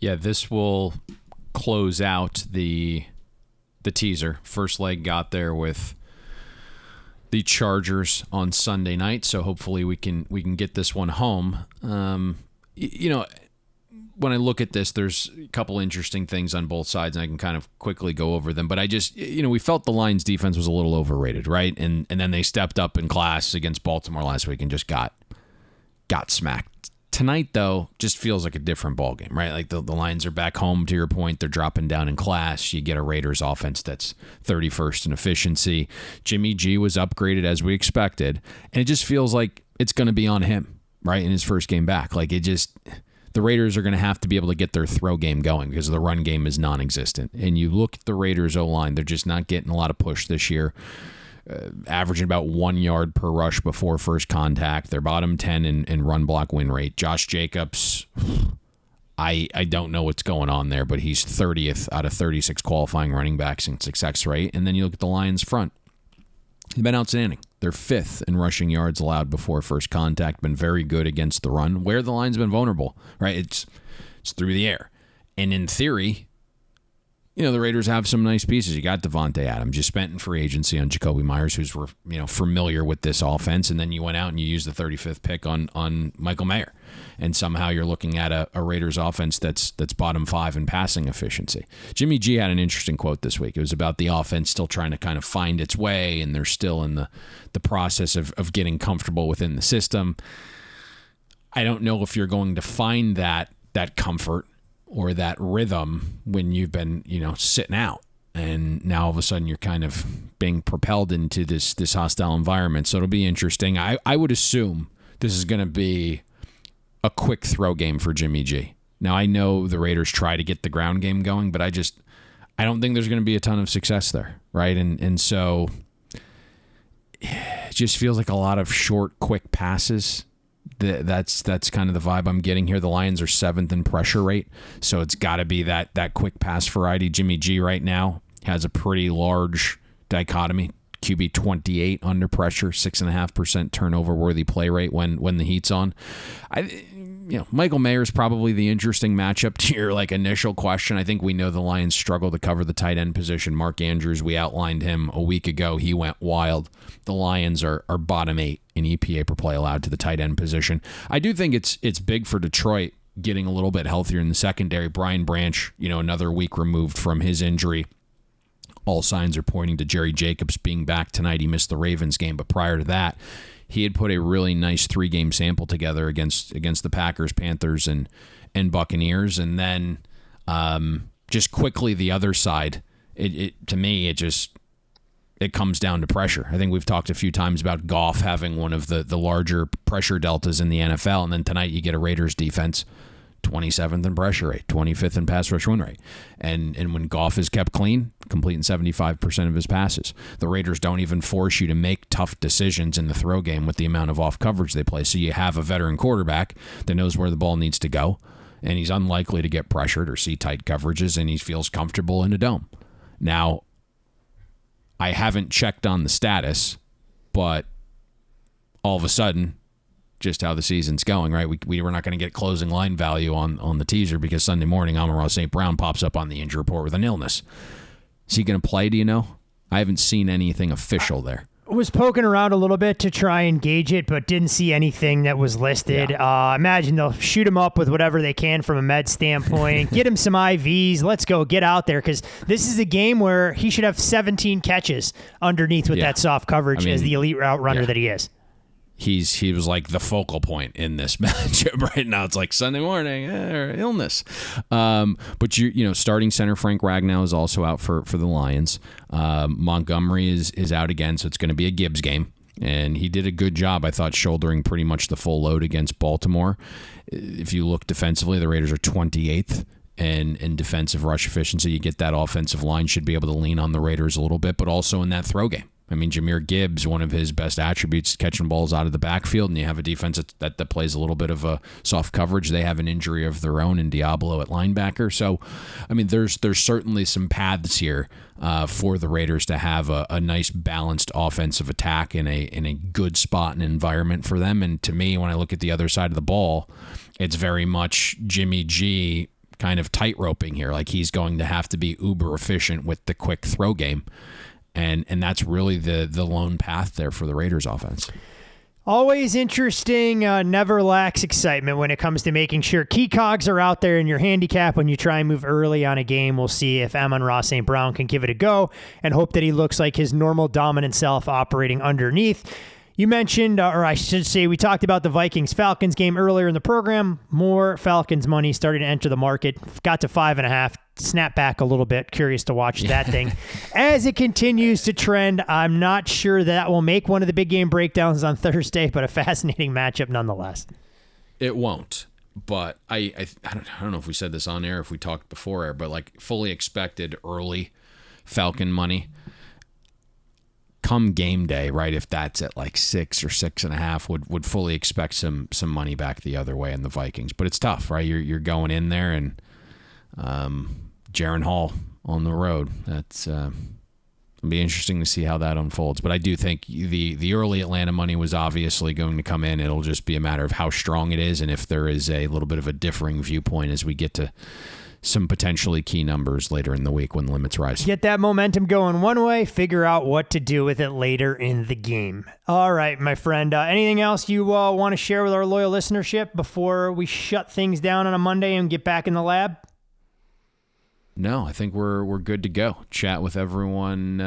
Yeah, this will close out the teaser. First leg got there with the Chargers on Sunday night, so hopefully we can get this one home. When I look at this, there's a couple interesting things on both sides, and I can kind of quickly go over them. But I just, we felt the Lions defense was a little overrated, right? And then they stepped up in class against Baltimore last week and just got smacked. Tonight, though, just feels like a different ballgame, right? Like the Lions are back home, to your point. They're dropping down in class. You get a Raiders offense that's 31st in efficiency. Jimmy G was upgraded as we expected, and it just feels like it's going to be on him, right, in his first game back. Like the Raiders are going to have to be able to get their throw game going because the run game is non-existent. And you look at the Raiders O-line, they're just not getting a lot of push this year, averaging about 1 yard per rush before first contact. They're bottom 10 in run block win rate. Josh Jacobs, I don't know what's going on there, but he's 30th out of 36 qualifying running backs in success rate. And then you look at the Lions front. They've been outstanding. They're 5th in rushing yards allowed before first contact. Been very good against the run. Where the line's been vulnerable, right? It's through the air. And in theory, the Raiders have some nice pieces. You got Devontae Adams. You spent in free agency on Jacoby Myers, who's familiar with this offense. And then you went out and you used the 35th pick on Michael Mayer. And somehow you're looking at a Raiders offense that's bottom 5 in passing efficiency. Jimmy G had an interesting quote this week. It was about the offense still trying to kind of find its way, and they're still in the process of getting comfortable within the system. I don't know if you're going to find that comfort or that rhythm when you've been, sitting out. And now all of a sudden you're kind of being propelled into this hostile environment. So it'll be interesting. I would assume this is going to be a quick throw game for Jimmy G. Now, I know the Raiders try to get the ground game going, but I don't think there's going to be a ton of success there, right? And so it just feels like a lot of short, quick passes. That's kind of the vibe I'm getting here. The Lions are 7th in pressure rate, so it's got to be that quick pass variety. Jimmy G right now has a pretty large dichotomy. QB 28 under pressure, 6.5% turnover-worthy play rate when the heat's on. Michael Mayer is probably the interesting matchup to your initial question. I think we know the Lions struggle to cover the tight end position. Mark Andrews, we outlined him a week ago. He went wild. The Lions are bottom 8 in EPA per play allowed to the tight end position. I do think it's big for Detroit getting a little bit healthier in the secondary. Brian Branch, another week removed from his injury. All signs are pointing to Jerry Jacobs being back tonight. He missed the Ravens game, but prior to that, he had put a really nice 3-game sample together against the Packers, Panthers, and Buccaneers. And then just quickly the other side, to me, it comes down to pressure. I think we've talked a few times about Goff having one of the larger pressure deltas in the NFL, and then tonight you get a Raiders defense 27th in pressure rate, 25th in pass rush win rate. And when Goff is kept clean, completing 75% of his passes. The Raiders don't even force you to make tough decisions in the throw game with the amount of off coverage they play. So you have a veteran quarterback that knows where the ball needs to go, and he's unlikely to get pressured or see tight coverages, and he feels comfortable in a dome. Now, I haven't checked on the status, but all of a sudden, just how the season's going, right? We were not going to get closing line value on the teaser because Sunday morning, Amon-Ra St. Brown pops up on the injury report with an illness. Is he going to play, do you know? I haven't seen anything official there. was poking around a little bit to try and gauge it, but didn't see anything that was listed. I imagine they'll shoot him up with whatever they can from a med standpoint, get him some IVs. Let's go, get out there, because this is a game where he should have 17 catches underneath with that soft coverage as the elite route runner that he is. He was like the focal point in this matchup right now. It's like Sunday morning illness. But starting center Frank Ragnow is also out for the Lions. Montgomery is out again, so it's going to be a Gibbs game. And he did a good job, I thought, shouldering pretty much the full load against Baltimore. If you look defensively, the Raiders are 28th in defensive rush efficiency. You get that offensive line should be able to lean on the Raiders a little bit, but also in that throw game. I mean, Jahmyr Gibbs, one of his best attributes is catching balls out of the backfield, and you have a defense that plays a little bit of a soft coverage. They have an injury of their own in Diablo at linebacker. So, I mean, there's certainly some paths here for the Raiders to have a nice balanced offensive attack in a good spot and environment for them. And to me, when I look at the other side of the ball, it's very much Jimmy G kind of tightroping here. Like, he's going to have to be uber efficient with the quick throw game. And that's really the lone path there for the Raiders offense. Always interesting, never lacks excitement when it comes to making sure key cogs are out there in your handicap when you try and move early on a game. We'll see if Amon-Ra St. Brown can give it a go and hope that he looks like his normal dominant self operating underneath. You mentioned, or I should say, we talked about the Vikings-Falcons game earlier in the program. More Falcons money started to enter the market. Got to 5.5. Snap back a little bit. Curious to watch that thing. As it continues to trend, I'm not sure that will make one of the big game breakdowns on Thursday, but a fascinating matchup nonetheless. It won't. But I don't know if we said this on air, if we talked before air, but like fully expected early Falcon money. Come game day, right? If that's at like 6 or 6.5, would fully expect some money back the other way in the Vikings. But it's tough, right? You're going in there and Jaron Hall on the road. That's it'll be interesting to see how that unfolds. But I do think the early Atlanta money was obviously going to come in. It'll just be a matter of how strong it is and if there is a little bit of a differing viewpoint as we get to some potentially key numbers later in the week when limits rise. Get that momentum going one way, figure out what to do with it later in the game. All right, my friend. Anything else you want to share with our loyal listenership before we shut things down on a Monday and get back in the lab? No, I think we're good to go. Chat with everyone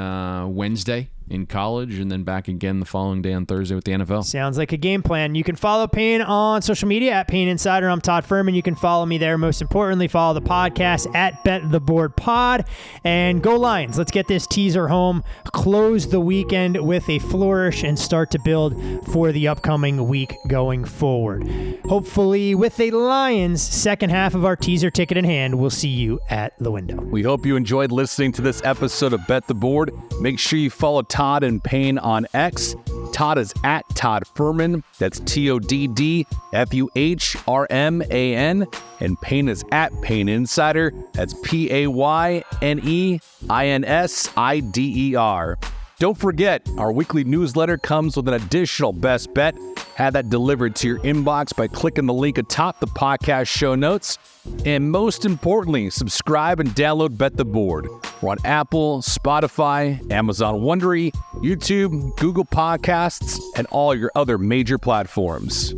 Wednesday in college and then back again the following day on Thursday with the NFL. Sounds like a game plan. You can follow Payne on social media at Payne Insider. I'm Todd Fuhrman. You can follow me there. Most importantly, follow the podcast at Bet the Board Pod. And go Lions. Let's get this teaser home. Close the weekend with a flourish and start to build for the upcoming week going forward. Hopefully with a Lions second half of our teaser ticket in hand, we'll see you at the window. We hope you enjoyed listening to this episode of Bet the Board. Make sure you follow Todd and Payne on X. Todd is at Todd Fuhrman. That's TODDFUHRMAN. And Payne is at Payne Insider. That's PAYNEINSIDER. Don't forget, our weekly newsletter comes with an additional best bet. Have that delivered to your inbox by clicking the link atop the podcast show notes. And most importantly, subscribe and download Bet the Board. We're on Apple, Spotify, Amazon Wondery, YouTube, Google Podcasts, and all your other major platforms.